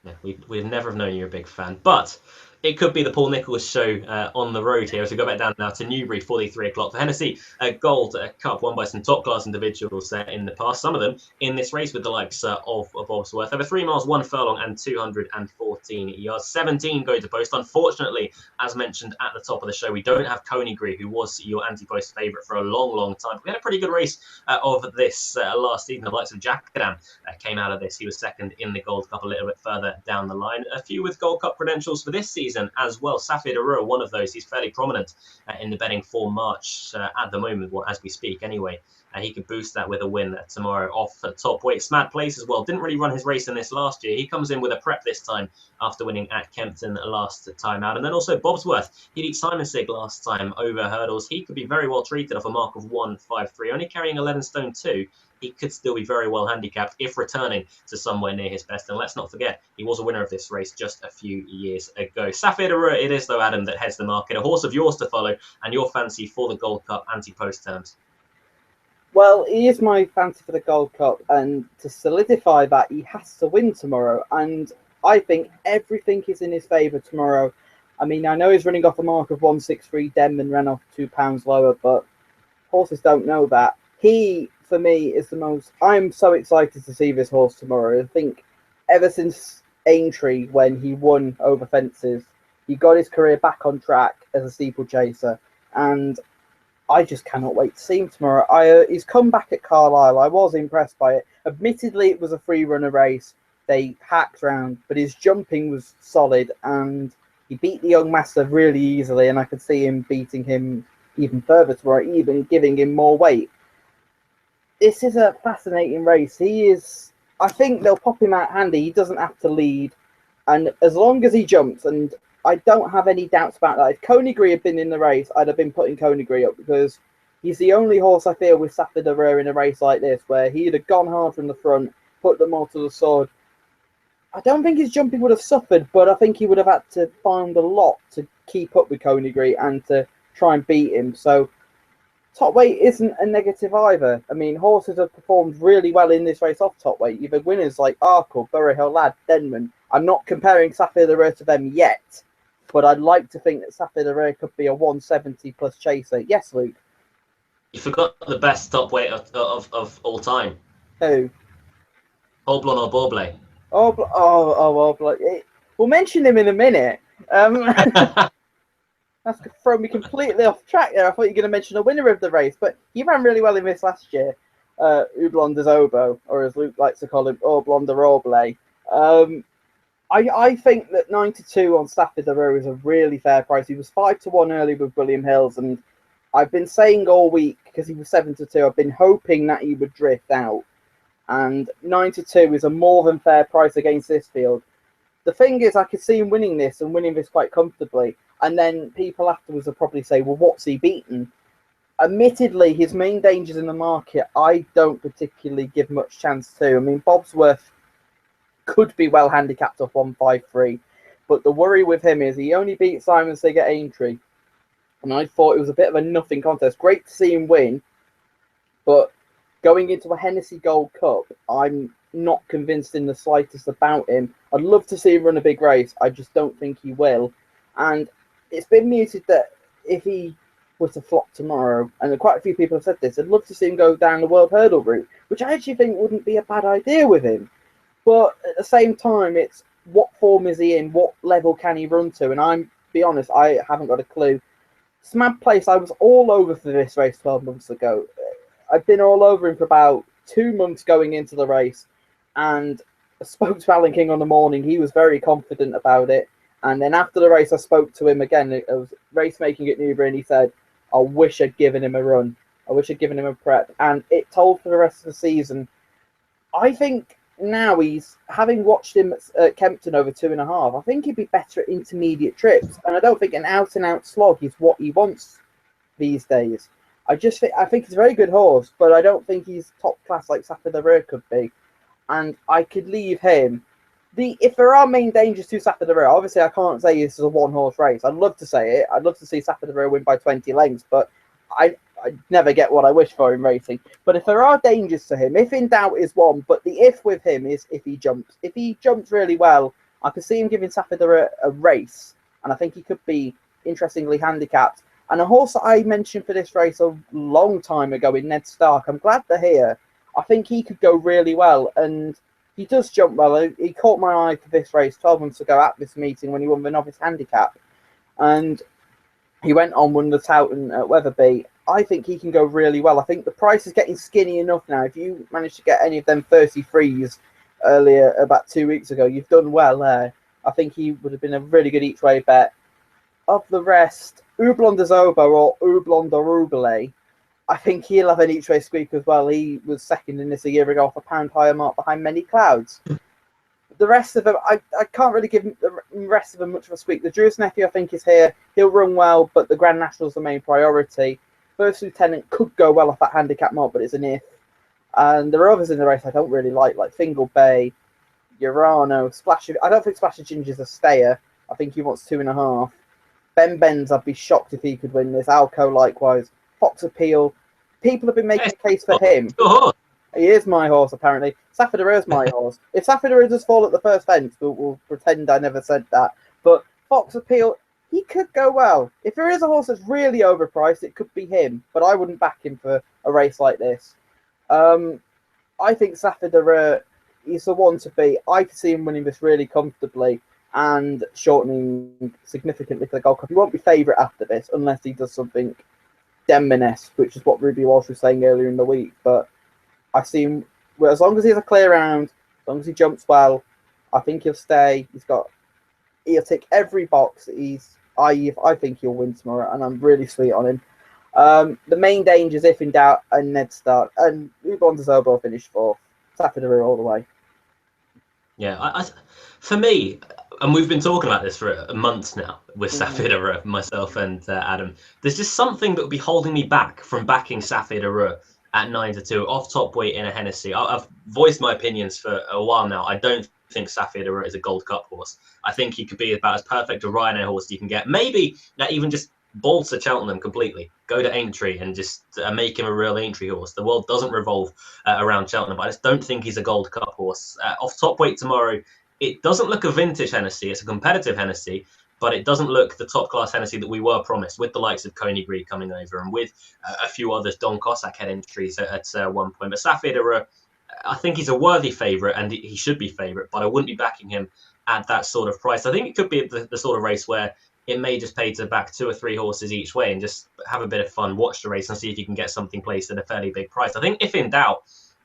Yeah, we'd never have known you're a big fan. But it could be the Paul Nicholls show on the road here. As we go back down now to Newbury for the 3 o'clock. For Hennessy, Gold Cup won by some top-class individuals in the past. Some of them in this race with the likes of Bobsworth. Over 3 miles, 1 furlong and 214 yards. 17 go to post. Unfortunately, as mentioned at the top of the show, we don't have Coneygree, who was your anti-post favourite for a long, long time. We had a pretty good race of this last season. The likes of Jackadam came out of this. He was second in the Gold Cup a little bit further down the line. A few with Gold Cup credentials for this season as well. Safir Darur, one of those. He's fairly prominent in the betting for March at the moment, well, as we speak anyway. He could boost that with a win tomorrow off top weight. Smad Place as well. Didn't really run his race in this last year. He comes in with a prep this time after winning at Kempton last time out. And then also Bobsworth. He beat Simon Sig last time over hurdles. He could be very well treated off a mark of 153, only carrying 11 stone 2. He could still be very well handicapped if returning to somewhere near his best. And let's not forget, he was a winner of this race just a few years ago. Safir Darur, it is, though, Adam, that heads the market. A horse of yours to follow and your fancy for the Gold Cup anti-post terms. Well, he is my fancy for the Gold Cup, and to solidify that, he has to win tomorrow. And I think everything is in his favour tomorrow. I mean, I know he's running off a mark of 163. Denman ran off £2 lower, but horses don't know that. He, for me, is the most... I'm so excited to see this horse tomorrow. I think ever since Aintree, when he won over fences, he got his career back on track as a steeplechaser, and I just cannot wait to see him tomorrow. He's come back at Carlisle. I was impressed by it. Admittedly, it was a free-runner race. They hacked round, but his jumping was solid, and he beat the young master really easily, and I could see him beating him even further tomorrow, even giving him more weight. This is a fascinating race. I think they'll pop him out handy. He doesn't have to lead, and as long as he jumps, and I don't have any doubts about that. If Coneygree had been in the race, I'd have been putting Coneygree up, because he's the only horse I feel with Safir Darur in a race like this where he'd have gone hard from the front, put them all to the sword. I don't think his jumping would have suffered, but I think he would have had to find a lot to keep up with Coneygree and to try and beat him. So top weight isn't a negative either. I mean, horses have performed really well in this race off top weight. You've had winners like Arkle, Borough Hill Lad, Denman. I'm not comparing Safir Darur to them yet, but I'd like to think that Sapphire the Rare could be a 170 plus chaser. Yes, Luke. You forgot the best top weight of all time. Who? Oblon or Borblay. We'll mention him in a minute. That's thrown me completely off track there. I thought you were going to mention a winner of the race, but he ran really well in this last year. Ublon des Obo, or as Luke likes to call him, Oblon de Roble. I think that 92 on Stafford the Row is a really fair price. He was 5-1 early with William Hills, and I've been saying all week, because he was 7-2, I've been hoping that he would drift out. And 9-2 is a more than fair price against this field. The thing is, I could see him winning this and winning this quite comfortably. And then people afterwards will probably say, well, what's he beaten? Admittedly, his main dangers in the market, I don't particularly give much chance to. I mean, Bobsworth could be well handicapped off 153. But the worry with him is he only beat Simon Sig at Aintree. And I thought it was a bit of a nothing contest. Great to see him win. But going into a Hennessy Gold Cup, I'm not convinced in the slightest about him. I'd love to see him run a big race. I just don't think he will. And it's been muted that if he were to flop tomorrow, and quite a few people have said this, I'd love to see him go down the World Hurdle route, which I actually think wouldn't be a bad idea with him. But at the same time, it's what form is he in? What level can he run to? And I'm, be honest, I haven't got a clue. Smab Place, I was all over for this race 12 months ago. I've been all over him for about 2 months going into the race, and I spoke to Alan King on the morning. He was very confident about it. And then after the race, I spoke to him again. It was race making at Newbury, and he said, I wish I'd given him a run. I wish I'd given him a prep. And it told for the rest of the season. I think now he's, having watched him at Kempton over 2.5, I think he'd be better at intermediate trips. And I don't think an out-and-out slog is what he wants these days. I think he's a very good horse, but I don't think he's top class like Sapphire the Rare could be. And I could leave him. If there are main dangers to Sapphire the Rare, obviously I can't say this is a one-horse race. I'd love to say it. I'd love to see Sapphire the Rare win by 20 lengths, but I never get what I wish for in racing. But if there are dangers to him, if in doubt is one, but the if with him is if he jumps. If he jumps really well, I could see him giving Sapphire the Rare a race, and I think he could be interestingly handicapped. And a horse that I mentioned for this race a long time ago in Ned Stark, I'm glad to hear. I think he could go really well, and he does jump well. He caught my eye for this race 12 months ago at this meeting when he won the novice handicap. And he went on, won the Towton at Wetherby. I think he can go really well. I think the price is getting skinny enough now. If you managed to get any of them 33s earlier, about 2 weeks ago, you've done well there. I think he would have been a really good each way bet. Of the rest, Ublon des Obo or Ublon de Roubaix, I think he'll have an each way squeak as well. He was second in this a year ago off a pound higher mark behind Many Clouds. The rest of them, I can't really give the rest of them much of a squeak. The Druid's Nephew, I think, is here. He'll run well, but the Grand National's the main priority. First Lieutenant could go well off that handicap mark, but it's an if. And there are others in the race I don't really like Fingal Bay, Urano, Splash. I don't think Splash of Ginger's a stayer. I think he wants 2.5. Ben Benz, I'd be shocked if he could win this. Alco, likewise. Fox Appeal. People have been making a case for him. He is my horse, apparently. Sapphire the Rare's my horse. If Sapphire the Rare does fall at the first fence, we'll pretend I never said that. But Fox Appeal, he could go well. If there is a horse that's really overpriced, it could be him. But I wouldn't back him for a race like this. I think Sapphire the Rare is the one to beat. I could see him winning this really comfortably and shortening significantly for the Gold Cup. He won't be favourite after this unless he does something Denman-esque, which is what Ruby Walsh was saying earlier in the week. But I see him, well, as long as he has a clear round, as long as he jumps well, I think he'll stay. He'll tick every box. I think he'll win tomorrow, and I'm really sweet on him. The main dangers, if in doubt, and Ned Stark and Ublon des Obo finished fourth. Sapphire the Rare all the way. Yeah, for me, and we've been talking about this for a month now with Sapphire the Rare, myself and Adam. There's just something that would be holding me back from backing Sapphire the Rare at 9-2 off top weight in a Hennessy. I've voiced my opinions for a while now. I don't think Sapphire the Rare is a Gold Cup horse. I think he could be about as perfect a Rhino horse you can get. Maybe that even just balls to Cheltenham completely. Go to Aintree and just make him a real Aintree horse. The world doesn't revolve around Cheltenham, but I just don't think he's a Gold Cup horse. Off top weight tomorrow, it doesn't look a vintage Hennessy. It's a competitive Hennessy, but it doesn't look the top-class Hennessy that we were promised, with the likes of Konigri coming over and with a few others. Don Cossack had entries at one point. But Safir, I think he's a worthy favourite, and he should be favourite, but I wouldn't be backing him at that sort of price. I think it could be the sort of race where it may just pay to back 2 or 3 horses each way and just have a bit of fun, watch the race and see if you can get something placed at a fairly big price. I think if in doubt,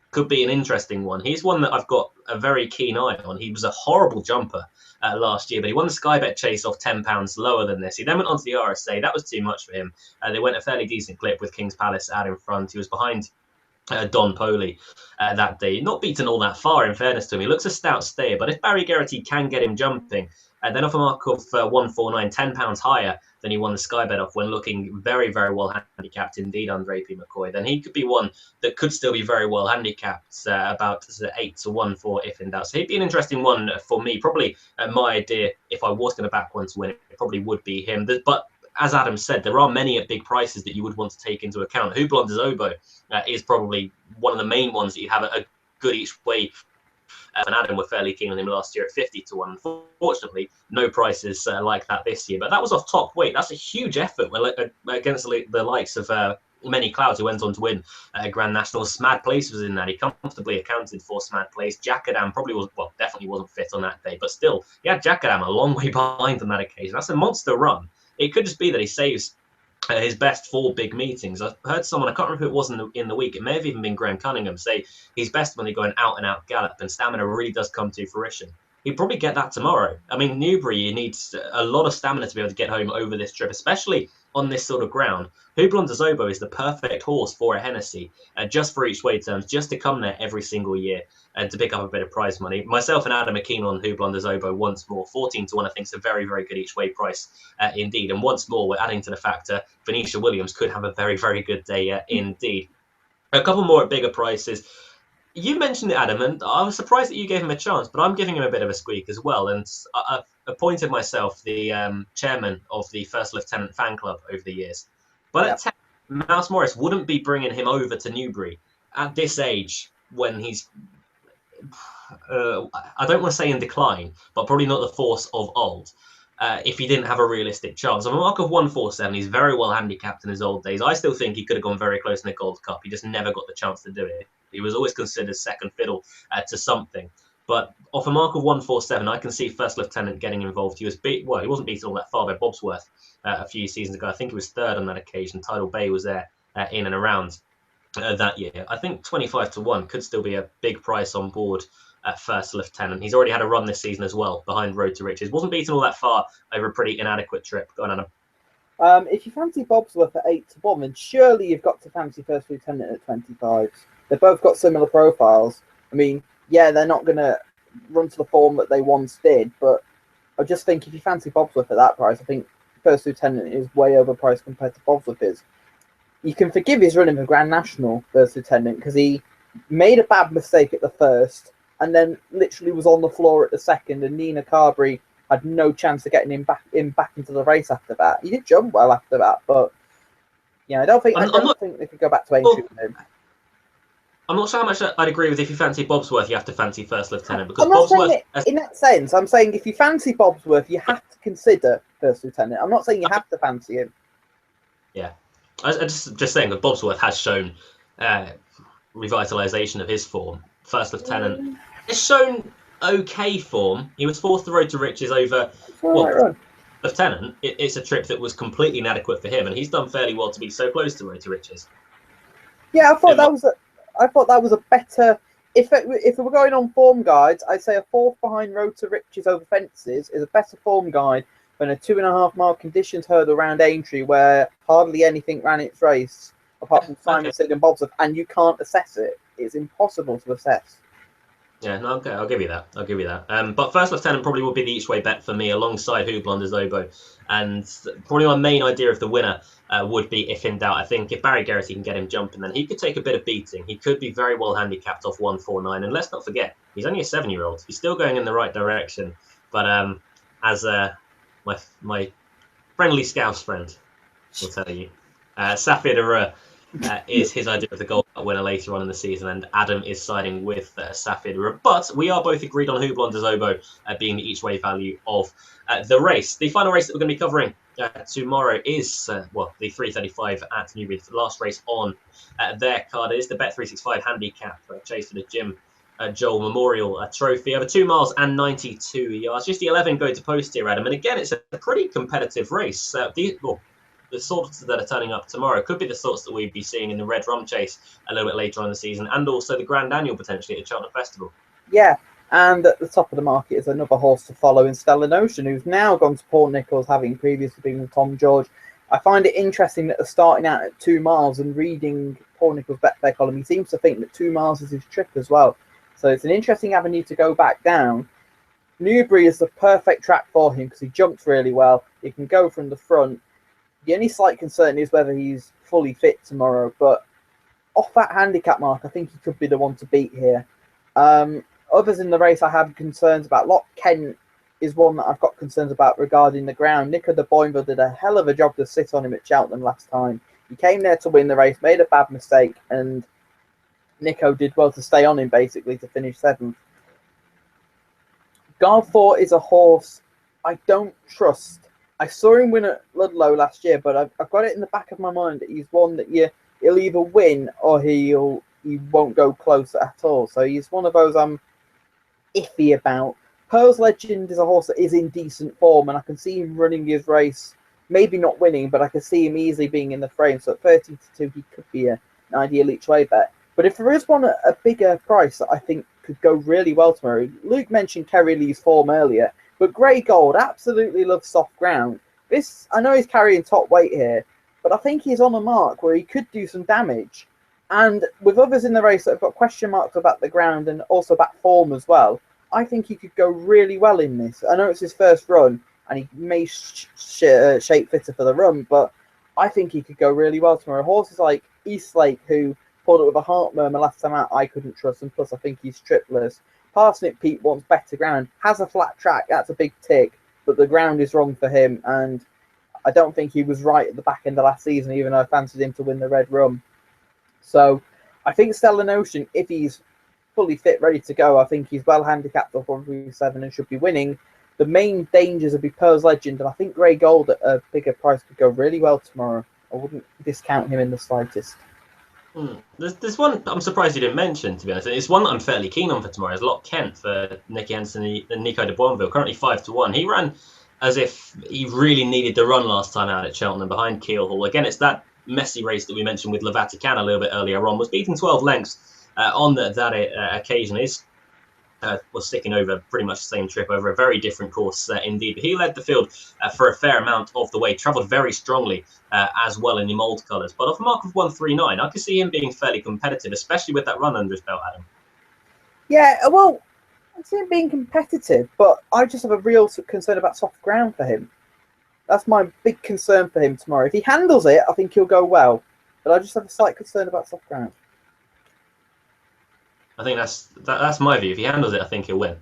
could be an interesting one. He's one that I've got a very keen eye on. He was a horrible jumper last year, but he won the Sky Bet chase off £10 lower than this. He then went on to the RSA. That was too much for him. They went a fairly decent clip with King's Palace out in front. He was behind Don Poli that day. Not beaten all that far, in fairness to him. He looks a stout stayer, but if Barry Geraghty can get him jumping, then off a mark of 149, £10 higher than he won the Sky Bet off when looking very, very well handicapped indeed under AP McCoy, then he could be one that could still be very well handicapped, about 8-1 for if in doubt. So he'd be an interesting one for me. Probably my idea, if I was going to back one to win, it probably would be him. But as Adam said, there are many at big prices that you would want to take into account. Houblon des Obeaux is probably one of the main ones that you have a good each way. And Adam were fairly keen on him last year at 50-1. Unfortunately, no prices like that this year. But that was off top weight. That's a huge effort against the likes of Many Clouds, who went on to win Grand National. Smad Place was in that. He comfortably accounted for Smad Place. Jackadam definitely wasn't fit on that day. But still, he had Jackadam a long way behind on that occasion. That's a monster run. It could just be that he saves his best 4 big meetings. I heard someone, I can't remember who it was in the week, it may have even been Graham Cunningham, say he's best when they go an out-and-out gallop and stamina really does come to fruition. He'd probably get that tomorrow. I mean, Newbury needs a lot of stamina to be able to get home over this trip, especially on this sort of ground. Houblon des Obeaux is the perfect horse for a Hennessy, just for each way terms, just to come there every single year and to pick up a bit of prize money. Myself and Adam are keen on Houblon des Obeaux once more. 14-1, I think, is a very, very good each way price indeed. And once more, we're adding to the factor Venetia Williams could have a very, very good day indeed. A couple more at bigger prices. You mentioned it, Adam, and I was surprised that you gave him a chance, but I'm giving him a bit of a squeak as well. And I've appointed myself the chairman of the First Lieutenant fan club over the years. But at 10, Mouse Morris wouldn't be bringing him over to Newbury at this age when he's, I don't want to say in decline, but probably not the force of old. If he didn't have a realistic chance. On a mark of 147, he's very well handicapped in his old days. I still think he could have gone very close in the Gold Cup. He just never got the chance to do it. He was always considered second fiddle to something. But off a mark of 147, I can see First Lieutenant getting involved. He wasn't beaten all that far by Bobsworth a few seasons ago. I think he was third on that occasion. Tidal Bay was there in and around that year. I think 25-1 could still be a big price on board at First Lieutenant. He's already had a run this season as well behind Road to Riches. Wasn't beaten all that far over a pretty inadequate trip. Go on, Adam. If you fancy Bobsworth at 8-1, then surely you've got to fancy First Lieutenant at 25. They've both got similar profiles. I mean, yeah, they're not going to run to the form that they once did, but I just think if you fancy Bobsworth at that price, I think First Lieutenant is way overpriced compared to Bobsworth is. You can forgive his running for Grand National, First Lieutenant, because he made a bad mistake at the first and then literally was on the floor at the second, and Nina Carberry had no chance of getting him back into the race after that. He did jump well after that, but yeah, I don't think they could go back to Aintree with him. I'm not sure how much I'd agree with if you fancy Bobsworth, you have to fancy First Lieutenant. Because I'm not saying it in that sense. I'm saying if you fancy Bobsworth, you have to consider First Lieutenant. I'm not saying you have to fancy him. Yeah. I just saying that Bobsworth has shown revitalisation of his form. First Lieutenant has shown okay form. He was fourth the Road to Riches over Lieutenant. It's a trip that was completely inadequate for him, and he's done fairly well to be so close to Road to Riches. Yeah, I thought that was a better. If we were going on form guides, I'd say a fourth behind Road to Riches over Fences is a better form guide than a 2.5 mile conditions hurdle around Aintree where hardly anything ran its race apart from Simon Sid and Bobsworth, and you can't assess it. It's impossible to assess. Yeah, no, okay, I'll give you that. But First Lieutenant probably would be the each way bet for me alongside Houblon des Obeaux. And probably my main idea of the winner would be if in doubt. I think if Barry Geraghty can get him jumping, then he could take a bit of beating. He could be very well handicapped off 149. And let's not forget, he's only a 7-year-old. He's still going in the right direction. But as my friendly Scouse friend will tell you, Safir de Reux is his idea of the Gold Cup winner later on in the season, and Adam is siding with Safid. But we are both agreed on Hublon de Zobo being the each way value of the race. The final race that we're going to be covering tomorrow is, the 3:35 at Newbury. The last race on their card is the Bet365 handicap chase for the Jim Joel Memorial Trophy over 2 miles and 92 yards. Just the 11 go to post here, Adam. And again, it's a pretty competitive race. The sorts that are turning up tomorrow could be the sorts that we'd be seeing in the Red Rum Chase a little bit later on in the season, and also the Grand Annual potentially at the Cheltenham Festival. Yeah, and at the top of the market is another horse to follow in Stellar Notion, who's now gone to Paul Nicholls, having previously been with Tom George. I find it interesting that they're starting out at 2 miles, and reading Paul Nicholls' Betfair column, he seems to think that 2 miles is his trip as well. So it's an interesting avenue to go back down. Newbury is the perfect track for him because he jumps really well. He can go from the front. The only slight concern is whether he's fully fit tomorrow, but off that handicap mark, I think he could be the one to beat here. Others in the race I have concerns about. Lock Kent is one that I've got concerns about regarding the ground. Nico de Boinville did a hell of a job to sit on him at Cheltenham last time. He came there to win the race, made a bad mistake, and Nico did well to stay on him, basically, to finish 7th. Garthor is a horse I don't trust. I saw him win at Ludlow last year, but I've got it in the back of my mind that he's one that he'll either win or he won't go close at all. So he's one of those I'm iffy about. Pearl's Legend is a horse that is in decent form, and I can see him running his race, maybe not winning, but I can see him easily being in the frame. So at 30-2, he could be an ideal each way bet. But if there is one at a bigger price that I think could go really well tomorrow, Luke mentioned Kerry Lee's form earlier, but Grey Gold absolutely loves soft ground. I know he's carrying top weight here, but I think he's on a mark where he could do some damage. And with others in the race that have got question marks about the ground and also about form as well, I think he could go really well in this. I know it's his first run, and he may shape fitter for the run, but I think he could go really well tomorrow. Horses like Eastlake, who pulled up with a heart murmur last time out, I couldn't trust, and plus I think he's tripless. Parsnip Pete wants better ground, has a flat track, that's a big tick, but the ground is wrong for him, and I don't think he was right at the back end of last season, even though I fancied him to win the Red Rum. So I think Stellar Notion, if he's fully fit, ready to go, I think he's well handicapped off 137 and should be winning. The main dangers would be Pearl's Legend, and I think Grey Gold at a bigger price could go really well tomorrow. I wouldn't discount him in the slightest. There's one I'm surprised you didn't mention, to be honest. It's one that I'm fairly keen on for tomorrow. It's Lock Kent for Nicky Henderson and Nico de Boinville, currently 5-1. He ran as if he really needed the run last time out at Cheltenham behind Keelhall. Again, it's that messy race that we mentioned with Le Vatican a little bit earlier on. Was beaten 12 lengths on that occasion. Was sticking over pretty much the same trip over a very different course indeed. But he led the field for a fair amount of the way, travelled very strongly as well in the mould colours. But off a mark of 139, I could see him being fairly competitive, especially with that run under his belt, Adam. Yeah, well, I see him being competitive, but I just have a real concern about soft ground for him. That's my big concern for him tomorrow. If he handles it, I think he'll go well. But I just have a slight concern about soft ground. I think that's my view. If he handles it, I think he'll win.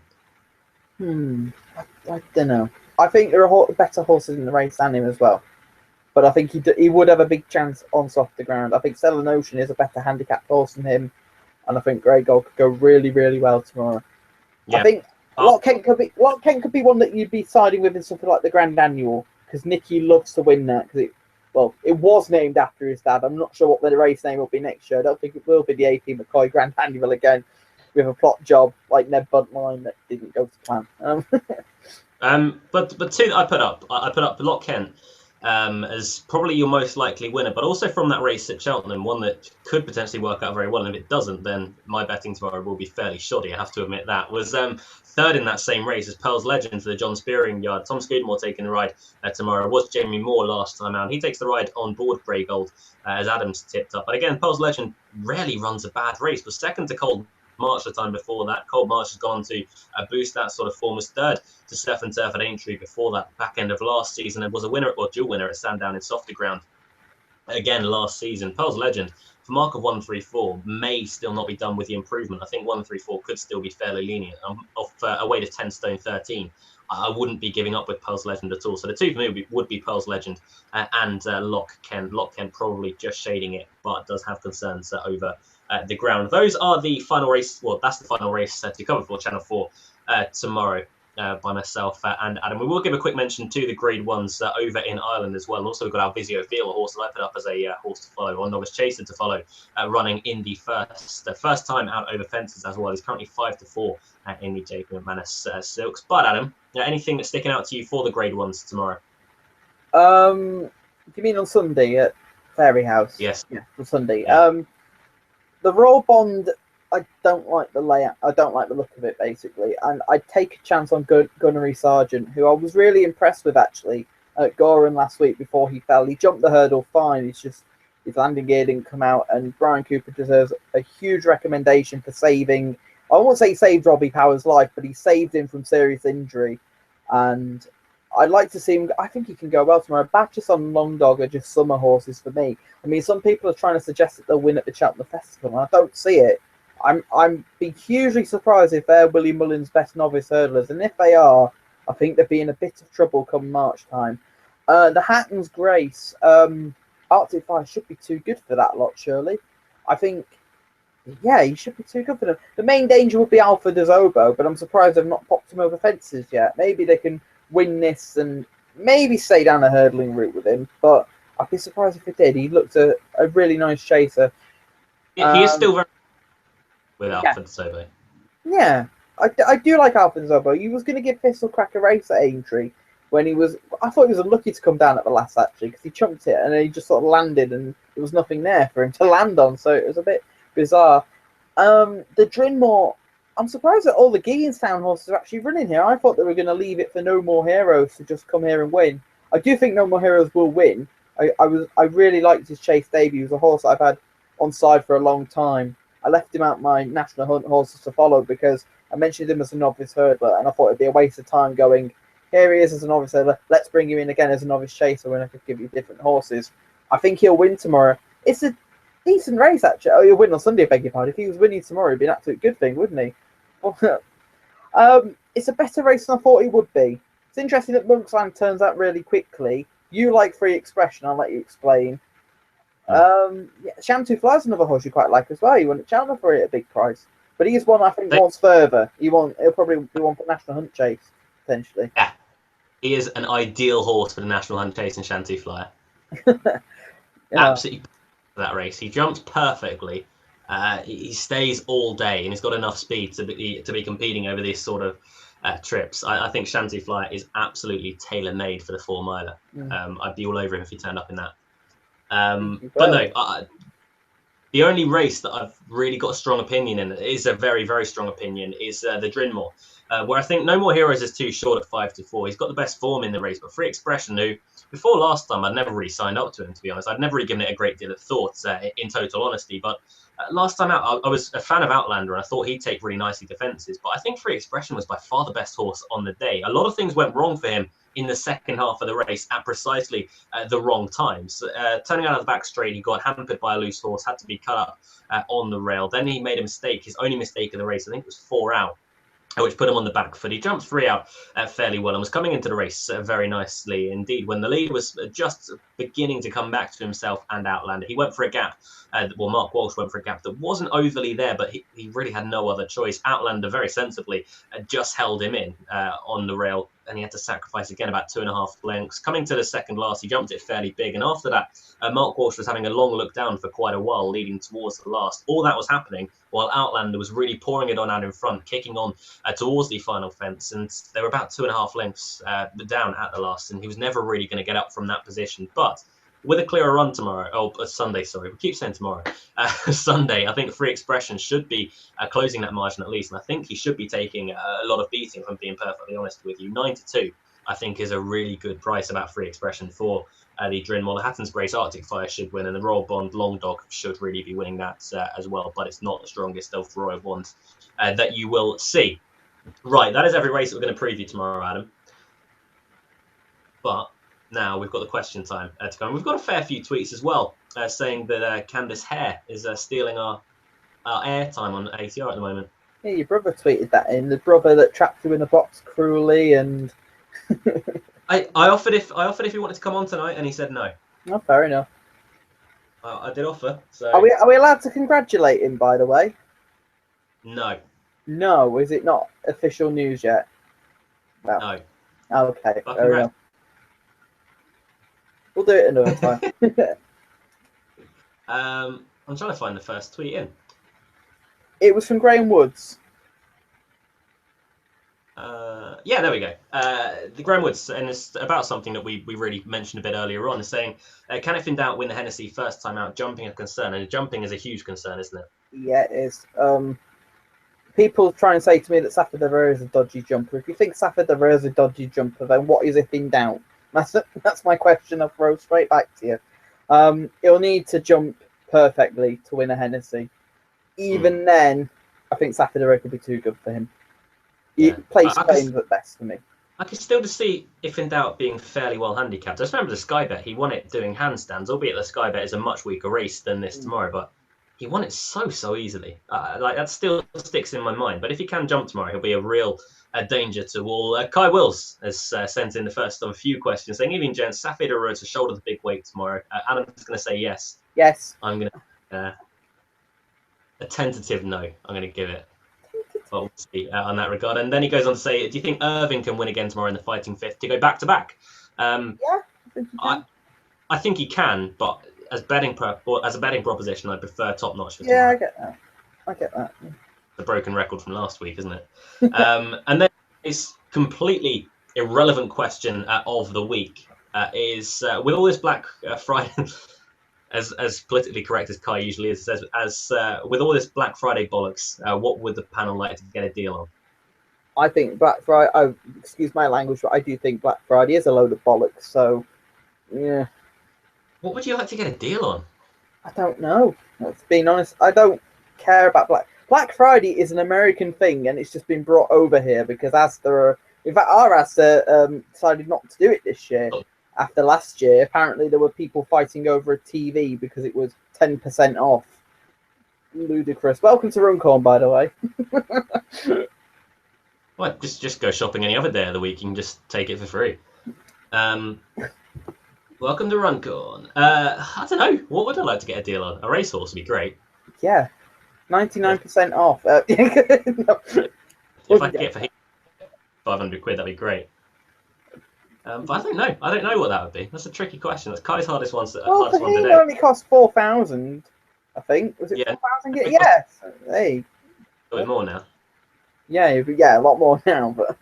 I don't know. I think there are better horses in the race than him as well. But I think he would have a big chance on softer ground. I think Stellar Notion is a better handicapped horse than him. And I think Grey Gold could go really, really well tomorrow. Yeah. I think Lock Kent could be one that you'd be siding with in something like the Grand Annual. Because Nicky loves to win that. Because it was named after his dad. I'm not sure what the race name will be next year. I don't think it will be the AP McCoy Grand Annual again with a plot job like Ned Buntline that didn't go to plan. But two that I put up Lock Kent as probably your most likely winner, but also from that race at Cheltenham, one that could potentially work out very well. And if it doesn't, then my betting tomorrow will be fairly shoddy. I have to admit that. Was third in that same race as Pearl's Legend for the John Spearing yard. Tom Scudamore taking the ride tomorrow. Was Jamie Moore last time out. He takes the ride on board Grey Gold as Adams tipped up. But again, Pearl's Legend rarely runs a bad race. Was second to Cold March the time before that. Cold March has gone to boost that sort of form. Was third to Surf and Turf at Aintree before that back end of last season, and was a winner or dual winner at Sandown in softer ground again last season. Pearl's Legend for mark of 134 may still not be done with the improvement. I think 134 could still be fairly lenient off a weight of 10 stone 13. I wouldn't be giving up with Pearl's Legend at all. So the two for me would be Pearl's Legend and Lock Kent. Lock Kent probably just shading it, but does have concerns over the ground. Those are the final race. Well, that's the final race to cover for Channel 4 tomorrow. By myself and Adam. We will give a quick mention to the Grade 1s over in Ireland as well. And also we've got our Visio Veal, a horse that I put up as a horse to follow, or novice chaser to follow, running in the first time out over fences as well. He's currently 5-4 in the Jacob McManus Silks. But Adam, anything that's sticking out to you for the Grade 1s tomorrow? Do you mean on Sunday at Fairy House? Yes. Yeah, on Sunday. Yeah. The Royal Bond, I don't like the layout. I don't like the look of it, basically. And I'd take a chance on Gunnery Sargent, who I was really impressed with, actually, at Goran last week before he fell. He jumped the hurdle fine. It's just his landing gear didn't come out. And Brian Cooper deserves a huge recommendation for saving. I won't say he saved Robbie Power's life, but he saved him from serious injury. And I'd like to see him. I think he can go well tomorrow. Batches on Long Dog are just summer horses for me. I mean, some people are trying to suggest that they'll win at the Cheltenham Festival, and I don't see it. I'm be hugely surprised if they're Willie Mullins' best novice hurdlers, and if they are, I think they'll be in a bit of trouble come March time. The Hatton's Grace, Arctic Fire should be too good for that lot, surely. I think, yeah, he should be too good for them. The main danger would be Alpha de Zobo, but I'm surprised they've not popped him over fences yet. Maybe they can win this and maybe stay down a hurdling route with him, but I'd be surprised if it did. He looked a really nice chaser. He is still very with Alpha de Zobo. Yeah, I do like Alpha de Zobo. He was going to give Pistol Crack a race at Aintree when he was. I thought he was unlucky to come down at the last, actually, because he chunked it and then he just sort of landed and there was nothing there for him to land on, so it was a bit bizarre. The Drinmore, I'm surprised that all the Gillianstown horses are actually running here. I thought they were going to leave it for No More Heroes to just come here and win. I do think No More Heroes will win. I really liked his chase debut. He was a horse that I've had on side for a long time. I left him out my National Hunt horses to follow because I mentioned him as a novice hurdler, and I thought it'd be a waste of time going, here he is as a novice hurdler, let's bring him in again as a novice chaser when I could give you different horses. I think he'll win tomorrow. It's a decent race, actually. Oh, he'll win on Sunday, I beg your pardon. If he was winning tomorrow, it'd be an absolute good thing, wouldn't he? It's a better race than I thought it would be. It's interesting that Monksland turns out really quickly. You like Free Expression, I'll let you explain. Shantu Fly's another horse you quite like as well. He won at Cheltenham for it at a big price. But he's one I think wants further. He'll probably be one for National Hunt Chase, potentially. Yeah. He is an ideal horse for the National Hunt Chase and Shantu Flyer. Absolutely for that race. He jumps perfectly. He stays all day and he's got enough speed to be competing over these sort of trips. I think Shanty Flyer is absolutely tailor-made for the 4 miler. I'd be all over him if he turned up in that. But no, the only race that I've really got a strong opinion in, is a very, very strong opinion, is the Drinmore, where I think No More Heroes is too short at 5-4. He's got the best form in the race, but Free Expression, who before last time I'd never really signed up to him, to be honest. I'd never really given it a great deal of thought, in total honesty. But last time out, I was a fan of Outlander, and I thought he'd take really nicely defences. But I think Free Expression was by far the best horse on the day. A lot of things went wrong for him in the second half of the race at precisely the wrong times. Turning out of the back straight, he got hampered by a loose horse, had to be cut up on the rail. Then he made a mistake, his only mistake of the race. I think it was 4 out, which put him on the back foot. He jumped 3 out fairly well and was coming into the race very nicely indeed. When the lead was just beginning to come back to himself and Outlander, he went for a gap. Mark Walsh went for a gap that wasn't overly there, but he really had no other choice. Outlander very sensibly just held him in on the rail, and he had to sacrifice again about 2.5 lengths. Coming to the second last, he jumped it fairly big, and after that, Mark Walsh was having a long look down for quite a while, leading towards the last. All that was happening while Outlander was really pouring it on out in front, kicking on towards the final fence, and they were about 2.5 lengths down at the last, and he was never really going to get up from that position. But with a clearer run tomorrow, Sunday, sorry, we keep saying tomorrow, Sunday, I think Free Expression should be closing that margin at least, and I think he should be taking a lot of beating, if I'm being perfectly honest with you. 9-2, I think, is a really good price about Free Expression for the Drinmore. The Hatton's Grace Arctic Fire should win, and the Royal Bond Long Dog should really be winning that as well, but it's not the strongest of the Royal Bonds that you will see. Right, that is every race that we're going to preview tomorrow, Adam. But now we've got the question time to come. We've got a fair few tweets as well saying that Candice Hare is stealing our airtime on ATR at the moment. Yeah, your brother tweeted that in. The brother that trapped you in a box cruelly, and I offered if he wanted to come on tonight, and he said no. oh, fair enough. I did offer, so Are we allowed to congratulate him? By the way, no, no. Is it not official news yet? Well, no. okay, But fair enough. We'll do it another time. I'm trying to find the first tweet in. It was from Graham Woods. Yeah, there we go. The Graham Woods, and it's about something that we really mentioned a bit earlier on, is saying, can if in doubt win the Hennessy first time out, jumping a concern, and jumping is a huge concern, isn't it? Yeah, it is. People try and say to me that Safed Aver is a dodgy jumper. If you think Safed Aver is a dodgy jumper, then what is if in doubt? That's my question. I'll throw straight back to you. He'll need to jump perfectly to win a Hennessy. Even then, I think Safed Aver could be too good for him. He plays claims at best for me. I could still just see if in doubt being fairly well handicapped. I just remember the Sky Bet. He won it doing handstands, albeit the Sky Bet is a much weaker race than this tomorrow, but he won it so easily. Like that still sticks in my mind. But if he can jump tomorrow, he'll be a real danger to all. Kai Wills has sent in the first of a few questions saying, "Evening, gents. Safed Aver to shoulder the big weight tomorrow." Adam's going to say yes. Yes. I'm going to a tentative no. I'm going to give it. Well, we'll see on that regard. And then he goes on to say, "Do you think Irving can win again tomorrow in the fighting fifth to go back to back?" Yeah, I think he can, but as a betting proposition, I prefer top notch. Yeah, I get that. The broken record from last week, isn't it? And then this completely irrelevant question of the week is with all this Black Friday. As politically correct as Kai usually is, says, with all this Black Friday bollocks, what would the panel like to get a deal on? I think Black Friday. Oh, excuse my language, but I do think Black Friday is a load of bollocks. So, yeah. What would you like to get a deal on? I don't know. Being honest, I don't care about Black Friday is an American thing, and it's just been brought over here because Asda, in fact, our Asda decided not to do it this year. After last year, apparently there were people fighting over a TV because it was 10% off. Ludicrous. Welcome to Runcorn, by the way. Well, just go shopping any other day of the week. You can just take it for free. Welcome to Runcorn. I don't know. What would I like to get a deal on? A racehorse would be great. Yeah, 99% off. No. If I could get for 500 quid, that'd be great. But I don't know. I don't know what that would be. That's a tricky question. That's Kai's hardest one. Well, for him, it only cost 4,000. I think was it 4,000? Yes. Hey. A bit more now. Yeah, a lot more now. But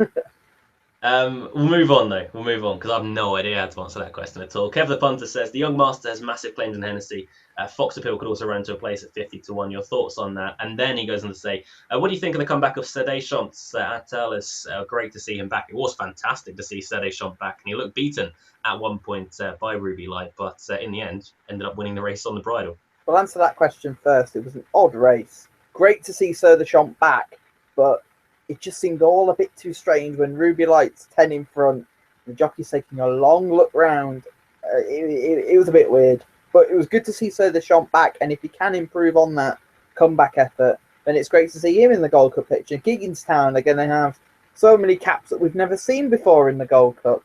we'll move on though. We'll move on because I have no idea how to answer that question at all. Kev the punter says the young master has massive claims in Hennessy. Fox Appeal could also run to a place at 50-1. Your thoughts on that? And then he goes on to say, what do you think of the comeback of Sede Champs at Alice? Great to see him back. It was fantastic to see Sede Champs back, and he looked beaten at one point by Ruby Light, but in the end ended up winning the race on the bridle. We'll answer that question first. It was an odd race. Great to see Sir the Champ back, but it just seemed all a bit too strange when Ruby Light's 10 in front, the jockey's taking a long look round. It was a bit weird, but it was good to see Sir the Champ back, and if he can improve on that comeback effort, then it's great to see him in the Gold Cup picture. Gigginstown are going to have so many caps that we've never seen before in the Gold Cup.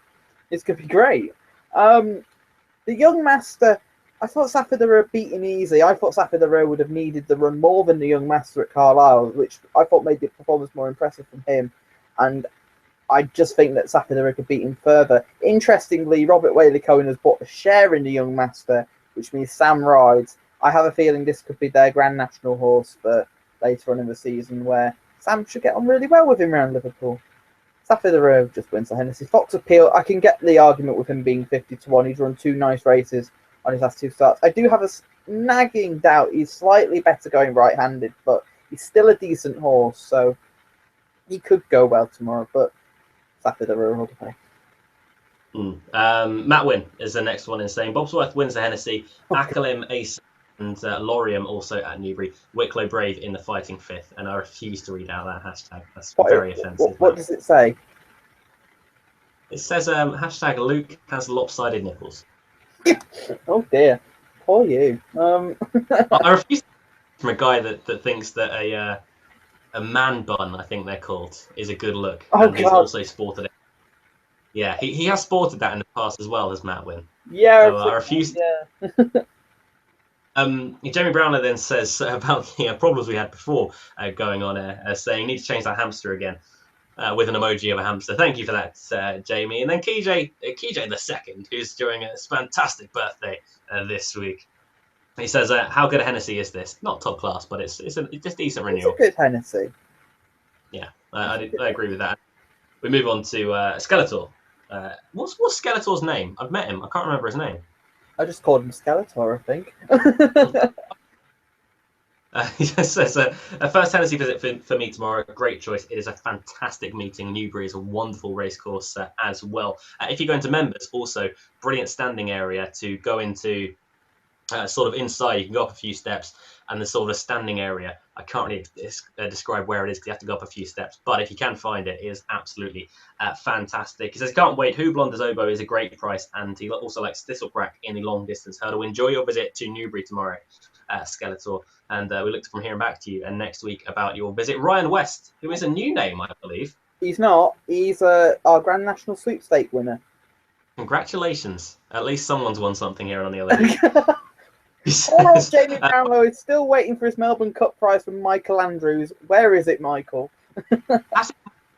It's going to be great. The young master, I thought Safed Aver beat him easy. I thought Safed Aver would have needed the run more than the young master at Carlisle, which I thought made the performance more impressive from him. And I just think that Safed Aver could beat him further. Interestingly, Robert Whaley-Cohen has bought a share in the young master, which means Sam rides. I have a feeling this could be their Grand National horse for later on in the season, where Sam should get on really well with him around Liverpool. Safed Aver just wins the Hennessy. Fox Appeal, I can get the argument with him being 50-1. He's run 2 nice races on his last 2 starts. I do have a nagging doubt. He's slightly better going right-handed, but he's still a decent horse, so he could go well tomorrow, but Safed Aver all the way. Matt Wynn is the next one in saying Bobsworth wins the Hennessy, Akalim, Ace, and Lorium also at Newbury, Wicklow Brave in the fighting fifth, and I refuse to read out that hashtag. That's very offensive. What does it say? It says hashtag Luke has lopsided nipples. Oh dear, poor you. I refuse from a guy that thinks that a a man bun, I think they're called, is a good look. Oh, and he's God. also sported it. Yeah, he has sported that in the past as well as Matt Wynn. Yeah, So I refuse. yeah. Jamie Brownlow then says about the problems we had before going on saying need to change that hamster again with an emoji of a hamster. Thank you for that, Jamie. And then KJ the second, who's doing a fantastic birthday this week. He says, how good a Hennessy is this? Not top class, but it's just decent renewal. It's a good Hennessy. Yeah, I agree with that. We move on to Skeletor. What's Skeletor's name? I've met him. I can't remember his name. I just called him Skeletor, I think. He says, a first Hennessy visit for me tomorrow. Great choice. It is a fantastic meeting. Newbury is a wonderful racecourse as well. If you go into members, also brilliant standing area to go into. Sort of inside, you can go up a few steps, and there's sort of a standing area. I can't really describe where it is because you have to go up a few steps, but if you can find it, it is absolutely fantastic. He says, can't wait. Houblon des Obeaux is a great price, and he also likes Thistlecrack in the long distance hurdle. Enjoy your visit to Newbury tomorrow, Skeletor, and we look from hearing back to you next week about your visit. Ryan West, who is a new name, I believe. He's not. He's our Grand National Sweepstake winner. Congratulations. At least someone's won something here on the other. Poor old Jamie Brownlow is still waiting for his Melbourne Cup prize from Michael Andrews. Where is it, Michael?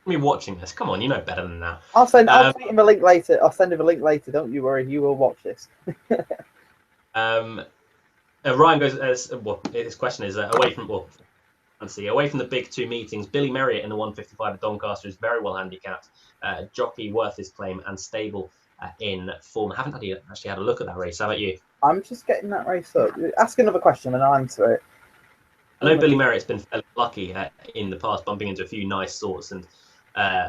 Me watching this. Come on, you know better than that. I'll send him a link later. I'll send him a link later. Don't you worry. You will watch this. Ryan goes. His question is away from the big two meetings. Billy Merriott in the 155 at Doncaster is very well handicapped. Jockey worth his claim and stable in form. I haven't actually had a look at that race. How about you? I'm just getting that race up. Ask another question and I'll answer it. I know Billy Merritt's been fairly lucky in the past, bumping into a few nice sorts and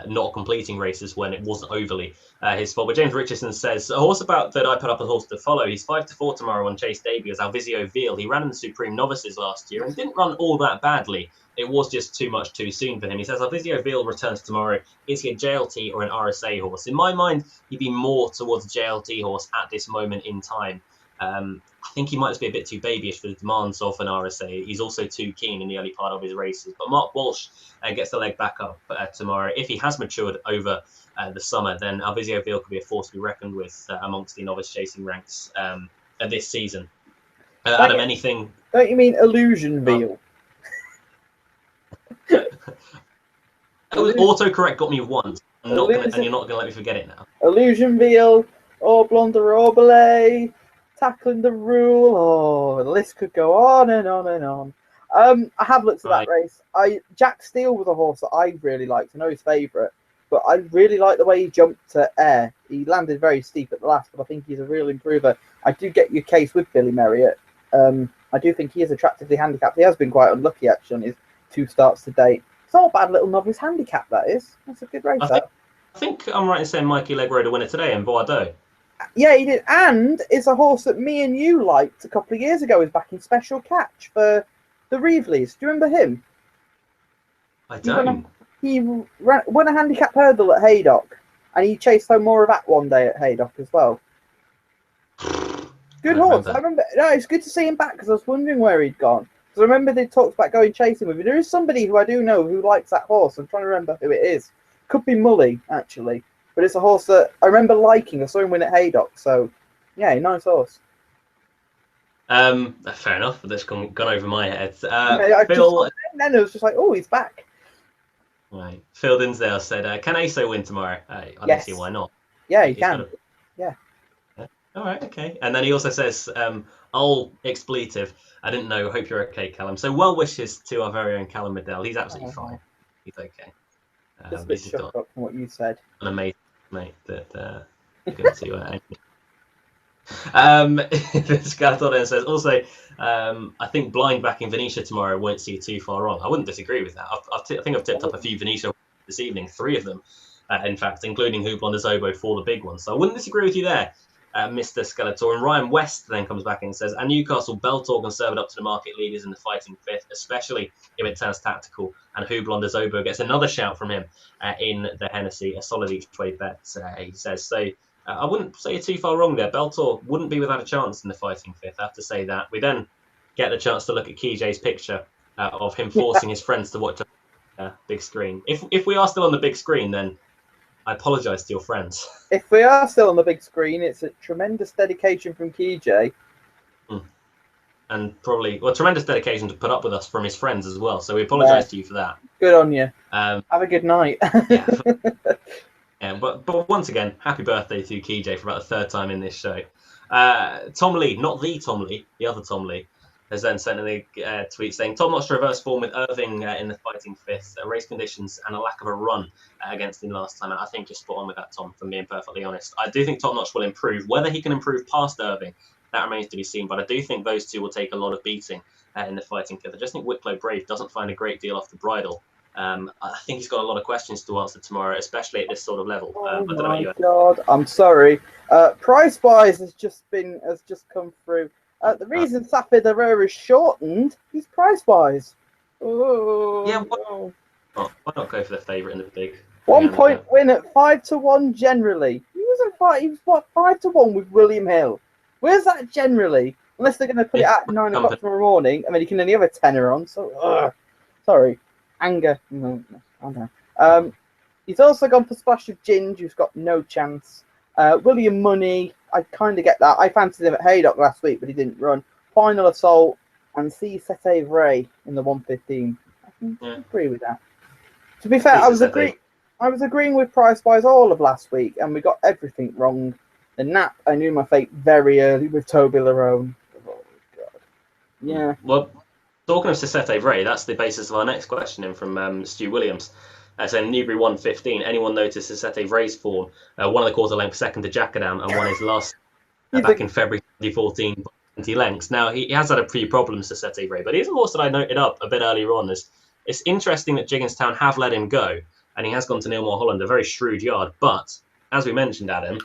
not completing races when it wasn't overly his fault. But James Richardson says, a horse about that I put up a horse to follow. He's 5-4 tomorrow on Chase debut as Alvizio Veal. He ran in the Supreme Novices last year and didn't run all that badly. It was just too much too soon for him. He says, Alvizio Veal returns tomorrow. Is he a JLT or an RSA horse? In my mind, he'd be more towards a JLT horse at this moment in time. I think he might just be a bit too babyish for the demands of an RSA. He's also too keen in the early part of his races. But Mark Walsh gets the leg back up tomorrow. If he has matured over the summer, then Alvizio Veal could be a force to be reckoned with amongst the novice chasing ranks this season. Adam, anything? Don't you mean Illusion Veal? Autocorrect got me once. And you're not going to let me forget it now. Illusion Veal, or Blonde tackling the rule. Oh, the list could go on and on and on. I have looked at that race. Jack Steele was a horse that I really liked. I know his favourite, but I really like the way he jumped to air. He landed very steep at the last, but I think he's a real improver. I do get your case with Billy Merriott. I do think he is attractively handicapped. He has been quite unlucky actually on his 2 starts to date. It's not a bad little novice handicap, that is. That's a good race. I think I'm right in saying Mikey Leg rode a winner today in Bordeaux. Yeah, he did. And it's a horse that me and you liked a couple of years ago. He was back in Special Catch for the Reeveleys. Do you remember him? I don't. He won a handicap hurdle at Haydock. And he chased home more of that one day at Haydock as well. Good horse. I remember. No, it's good to see him back because I was wondering where he'd gone. Because I remember they talked about going chasing with him. There is somebody who I do know who likes that horse. I'm trying to remember who it is. Could be Mully, actually. But it's a horse that I remember liking. I saw him win at Haydock. So, yeah, nice horse. Fair enough. That's gone over my head. Phil, then it was just like, oh, he's back. Right. Phil Dinsdale said, can ASO win tomorrow? I don't see why not. Yeah, he can. Yeah. All right, okay. And then he also says, "I'll expletive. I didn't know. Hope you're okay, Callum." So well wishes to our very own Callum Liddell. He's absolutely fine. He's okay. Just a bit shocked up from what you said. An amazing mate that good to Skeletor says also, I think blind backing Venetia tomorrow won't see you too far wrong. I wouldn't disagree with that. I think I've tipped up a few Venetia this evening, 3 of them, in fact, including Houblon des Obeaux for the big one. So I wouldn't disagree with you there. Mr. Skeletor. And Ryan West then comes back and says, and Newcastle Beltor can serve it up to the market leaders in the fighting fifth, especially if it turns tactical. And Houblon des Obeaux gets another shout from him in the Hennessy, a solid each way bet, he says. So I wouldn't say you're too far wrong there. Beltor wouldn't be without a chance in the fighting fifth, I have to say that. We then get the chance to look at KJ's picture of him forcing his friends to watch big screen. If we are still on the big screen, then I apologise to your friends. If we are still on the big screen, it's a tremendous dedication from KJ. And probably, well, tremendous dedication to put up with us from his friends as well. So we apologise to you for that. Good on you. Have a good night. Yeah, but once again, happy birthday to KJ for about the third time in this show. Tom Lee, not the Tom Lee, the other Tom Lee, has then sent in a tweet saying, Tom Notch reverse form with Irving in the fighting fifth, race conditions and a lack of a run against him last time. I think you're spot on with that, Tom, from being perfectly honest. I do think Top Notch will improve. Whether he can improve past Irving, that remains to be seen. But I do think those two will take a lot of beating in the fighting fifth. I just think Wicklow Brave doesn't find a great deal off the bridle. I think he's got a lot of questions to answer tomorrow, especially at this sort of level. Oh my God, I'm sorry. Price wise has just come through. The reason Sapphire the Rare is shortened is price wise. Oh, yeah, why not go for the favourite in the big 1 point win at 5-1 generally. He was what 5-1 with William Hill. Where's that generally? Unless they're going to put it at 9 o'clock tomorrow morning. I mean, you can only have a tenner on. So, sorry, anger. No, I don't know. He's also gone for Splash of Ginge, who's got no chance. William Money, I kind of get that. I fancied him at Haydock last week, but he didn't run. Final Assault and C. Sete Vray in the 115. I can agree with that. To be fair, I was agreeing with price wise all of last week, and we got everything wrong. The Nap, I knew my fate very early with Toby Larone. Oh God. Yeah. Well, talking of Sesete Vray, that's the basis of our next question in from Stu Williams. Saying Newbury 115. Anyone notice Sesete Vray's form? One of the quarter length second to Jackadam and won his last back in February 2014 20 lengths. Now he has had a few problems, Sesete Vray, but here's a horse that I noted up a bit earlier on. It's interesting that Jigginstown have let him go, and he has gone to Neilmore Holland, a very shrewd yard. But as we mentioned, Adam,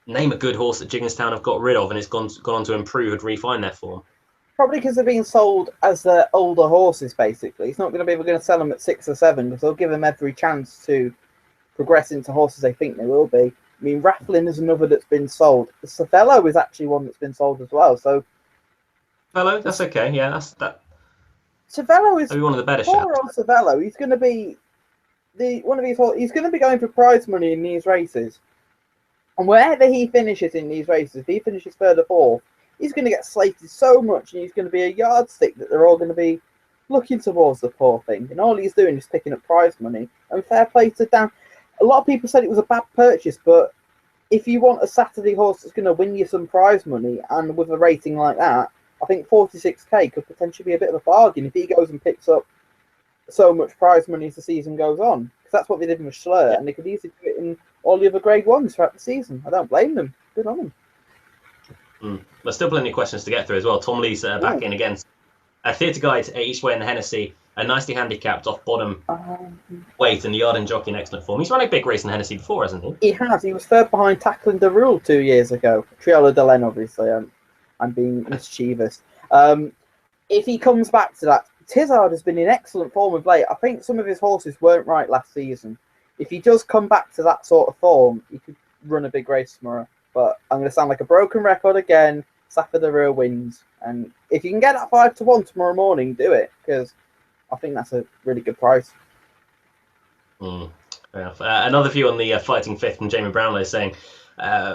name a good horse that Jigginstown have got rid of and it's gone on to improve and refine their form. Probably because they're being sold as older horses, basically. He's not going to be able to sell them at 6 or 7 because they'll give them every chance to progress into horses they think they will be. I mean, Rafflin is another that's been sold. The Savello is actually one that's been sold as well. So, Savello, that's okay. Yeah, that's that. Savello is one of the better shots. On Savello, he's going to be he's going to be going for prize money in these races. And wherever he finishes in these races, if he finishes third or fourth, he's going to get slated so much, and he's going to be a yardstick that they're all going to be looking towards the poor thing. And all he's doing is picking up prize money. And fair play to Dan. A lot of people said it was a bad purchase, but if you want a Saturday horse that's going to win you some prize money, and with a rating like that, I think 46k could potentially be a bit of a bargain if he goes and picks up so much prize money as the season goes on. Because that's what they did with Schlur, and they could easily do it in all the other grade ones throughout the season. I don't blame them. Good on them. There's still plenty of questions to get through as well. Tom Lee's back in again. Theatre Guide each way in the Hennessy, nicely handicapped off bottom weight, and the yard and jockey in excellent form. He's run a big race in the Hennessy before, hasn't he? He has. He was third behind Tackling the Rule 2 years ago. Triola Delen, obviously. I'm being mischievous. If he comes back to that, Tizard has been in excellent form of late. I think some of his horses weren't right last season. If he does come back to that sort of form, he could run a big race tomorrow. But I'm going to sound like a broken record again. Sapphire the Rare wins. And if you can get that 5-1 tomorrow morning, do it. Because I think that's a really good price. Fair enough. Another view on the fighting fifth from Jamie Brownlow saying,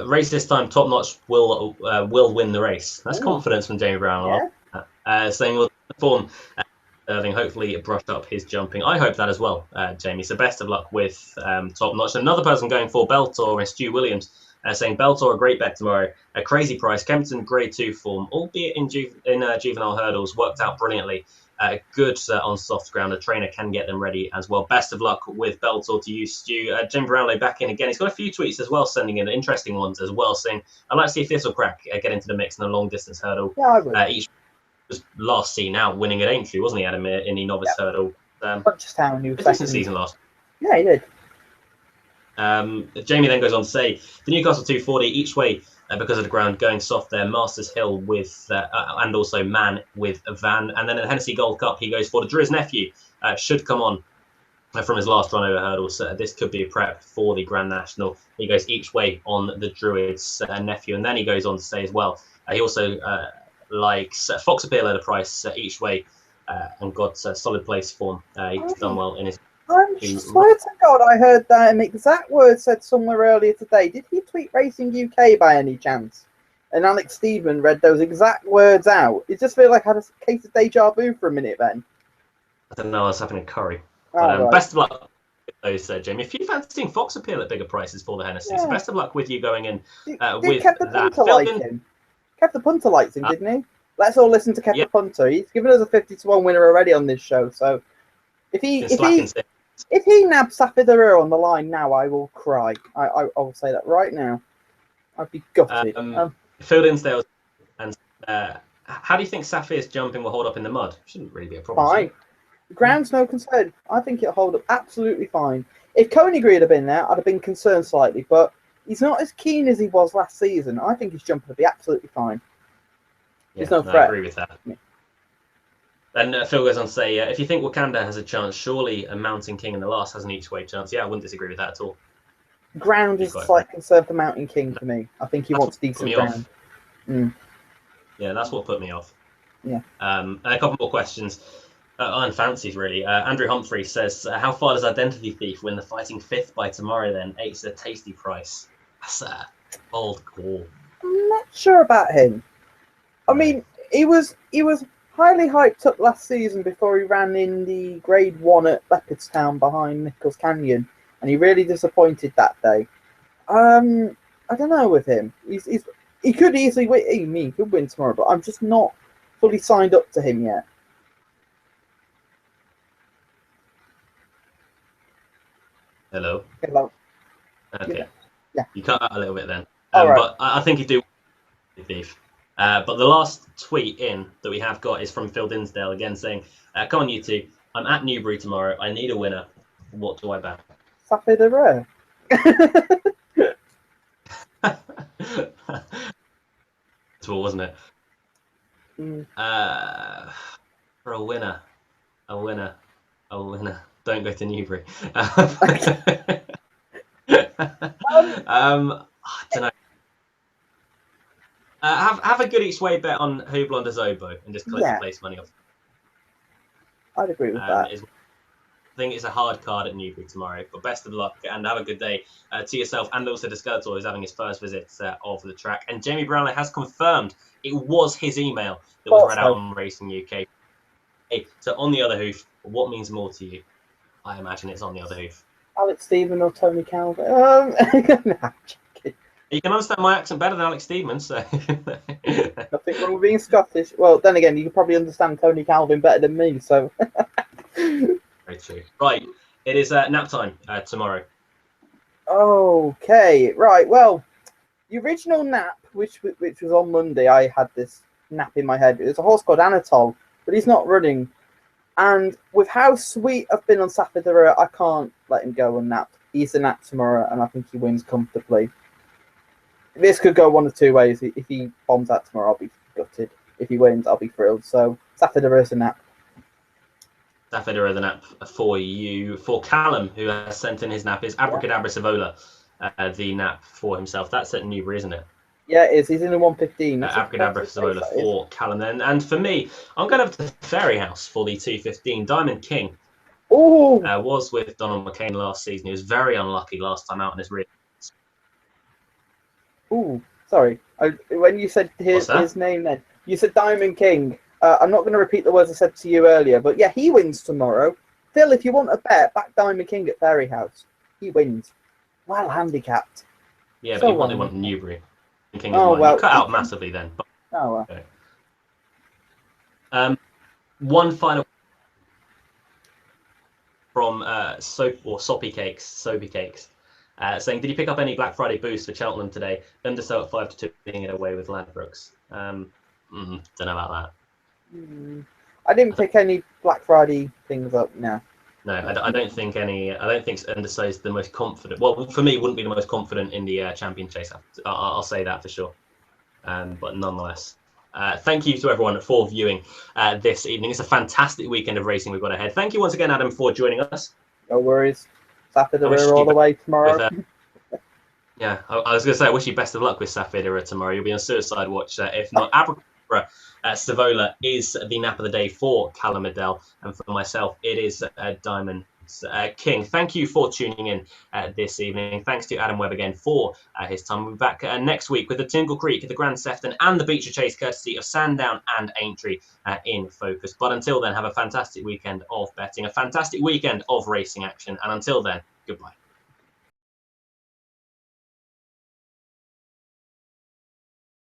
race this time, Top Notch will win the race. That's confidence from Jamie Brownlow. Yeah. Saying, well, the form, Irving hopefully brushed up his jumping. I hope that as well, Jamie. So best of luck with Top Notch. Another person going for Beltor is Stu Williams. Saying Beltor a great bet tomorrow, a crazy price. Kempton grade 2 form, albeit in juvenile hurdles, worked out brilliantly. Good on soft ground. A trainer can get them ready as well. Best of luck with Beltor to you, Stu. Jim Brownlow back in again. He's got a few tweets as well, sending in interesting ones as well, saying I'd like to see if this will crack, get into the mix in a long distance hurdle. Yeah, I would. Each was last seen out winning at Aintree, wasn't he, Adam, in the novice hurdle? Punchestown, he was second season last. Yeah, he did. Jamie then goes on to say the Newcastle 240 each way because of the ground going soft there. Masters Hill with and also Man with Van, and then in the Hennessy Gold Cup he goes for the Drew's Nephew. Should come on from his last run over hurdles. This could be a prep for the Grand National. He goes each way on the Druid's Nephew, and then he goes on to say as well he also likes Fox Appeal at a price each way and got solid place form. He's done well in his. I swear to God, I heard that exact word said somewhere earlier today. Did he tweet Racing UK by any chance? And Alex Steedman read those exact words out. It just felt like I had a case of deja vu for a minute then. I don't know what's happening in Curry. But, right. Best of luck with those, Jamie. If you fancy seeing Fox appeal at bigger prices for the Hennessy, so best of luck with you going in with Kev the that. Punter like him. Kev the Punter likes him, didn't he? Let's all listen to Kev the Punter. He's given us a 50-1 winner already on this show. So if he nabs Safidera on the line now, I will cry. I will say that right now. I'd be gutted. Phil Dinsdale, and how do you think Safir's jumping will hold up in the mud? Shouldn't really be a problem. Fine. Ground's no concern. I think it'll hold up absolutely fine. If Koenigsegg had been there, I'd have been concerned slightly, but he's not as keen as he was last season. I think his jumping will be absolutely fine. There's no threat. I agree with that. Yeah. Then Phil goes on to say, if you think Wakanda has a chance, surely a Mountain King in the last has an each way chance. Yeah, I wouldn't disagree with that at all. Ground is a slight concern for Mountain King for me. I think he wants decent ground. Yeah, that's what put me off. Yeah. A couple more questions on fancies, really. Andrew Humphrey says, how far does Identity Thief win the Fighting Fifth by tomorrow then? 8's a tasty price. That's a bold call. I'm not sure about him. I mean, he was highly hyped up last season before he ran in the Grade 1 at Leopardstown behind Nichols Canyon, and he really disappointed that day. I don't know with him. He could easily win. He could win tomorrow, but I'm just not fully signed up to him yet. Hello. Okay. Yeah. You cut out a little bit then. Right. But I think you do. Thief. But the last tweet in that we have got is from Phil Dinsdale again saying, come on, you two. I'm at Newbury tomorrow. I need a winner. What do I bet? Safidera. That's all, wasn't it? For a winner. Don't go to Newbury. I don't know. Have a good each way bet on Hublot and Zobo and just collect the place money off. I'd agree with that. I think it's a hard card at Newbury tomorrow, but best of luck and have a good day to yourself and also to Skeletor, who's having his first visit of the track. And Jamie Brownlee has confirmed it was his email that was read out on Racing UK. Hey, so on the other hoof, what means more to you? I imagine it's on the other hoof. Alex Steedman or Tony Calvin? You can understand my accent better than Alex Steedman, so... Nothing wrong with being Scottish. Well, then again, you can probably understand Tony Calvin better than me, so... Very true. Right, it is nap time tomorrow. Okay, right, well, the original nap, which was on Monday, I had this nap in my head. It was a horse called Anatole, but he's not running. And with how sweet I've been on Safidera, I can't let him go unnapped. He's a nap tomorrow, and I think he wins comfortably. This could go one of two ways. If he bombs out tomorrow, I'll be gutted. If he wins, I'll be thrilled. So Safidera is a nap. Safidera the nap for you. For Callum, who has sent in his nap, is Abracadabra Savola, the nap for himself. That's at Newbury, isn't it? Yeah, it is. He's in the 115. Abracadabra Savola for Callum then. And for me, I'm going to Fairy House for the 215. Diamond King. Oh! Was with Donald McCain last season. He was very unlucky last time out in his rear. Oh, sorry. When you said his name then, you said Diamond King. I'm not going to repeat the words I said to you earlier, but yeah, he wins tomorrow. Phil, if you want a bet, back Diamond King at Fairy House. He wins. Well handicapped. Yeah, but he won Newbury. King is well, you cut out massively then. But, well. Okay. One final from Soapy Cakes, saying, did you pick up any Black Friday boost for Cheltenham today? Undersell at 5-2, being it away with Ladbrokes. Don't know about that. I didn't pick any Black Friday things up. No. No, I don't think any. I don't think Undersell is the most confident. Well, for me, wouldn't be the most confident in the champion chase. I'll say that for sure. But nonetheless, thank you to everyone for viewing this evening. It's a fantastic weekend of racing we've got ahead. Thank you once again, Adam, for joining us. No worries. Safidera all the way tomorrow. Yeah, I was going to say, I wish you best of luck with Safidera tomorrow. You'll be on suicide watch if not. Abracadabra Savola is the nap of the day for Callum Adele, and for myself, it is Diamond King. Thank you for tuning in this evening. Thanks to Adam Webb again for his time. We'll be back next week with the Tingle Creek, the Grand Sefton, and the Beecher Chase, courtesy of Sandown and Aintree in focus. But until then, have a fantastic weekend of betting, a fantastic weekend of racing action, and until then, goodbye.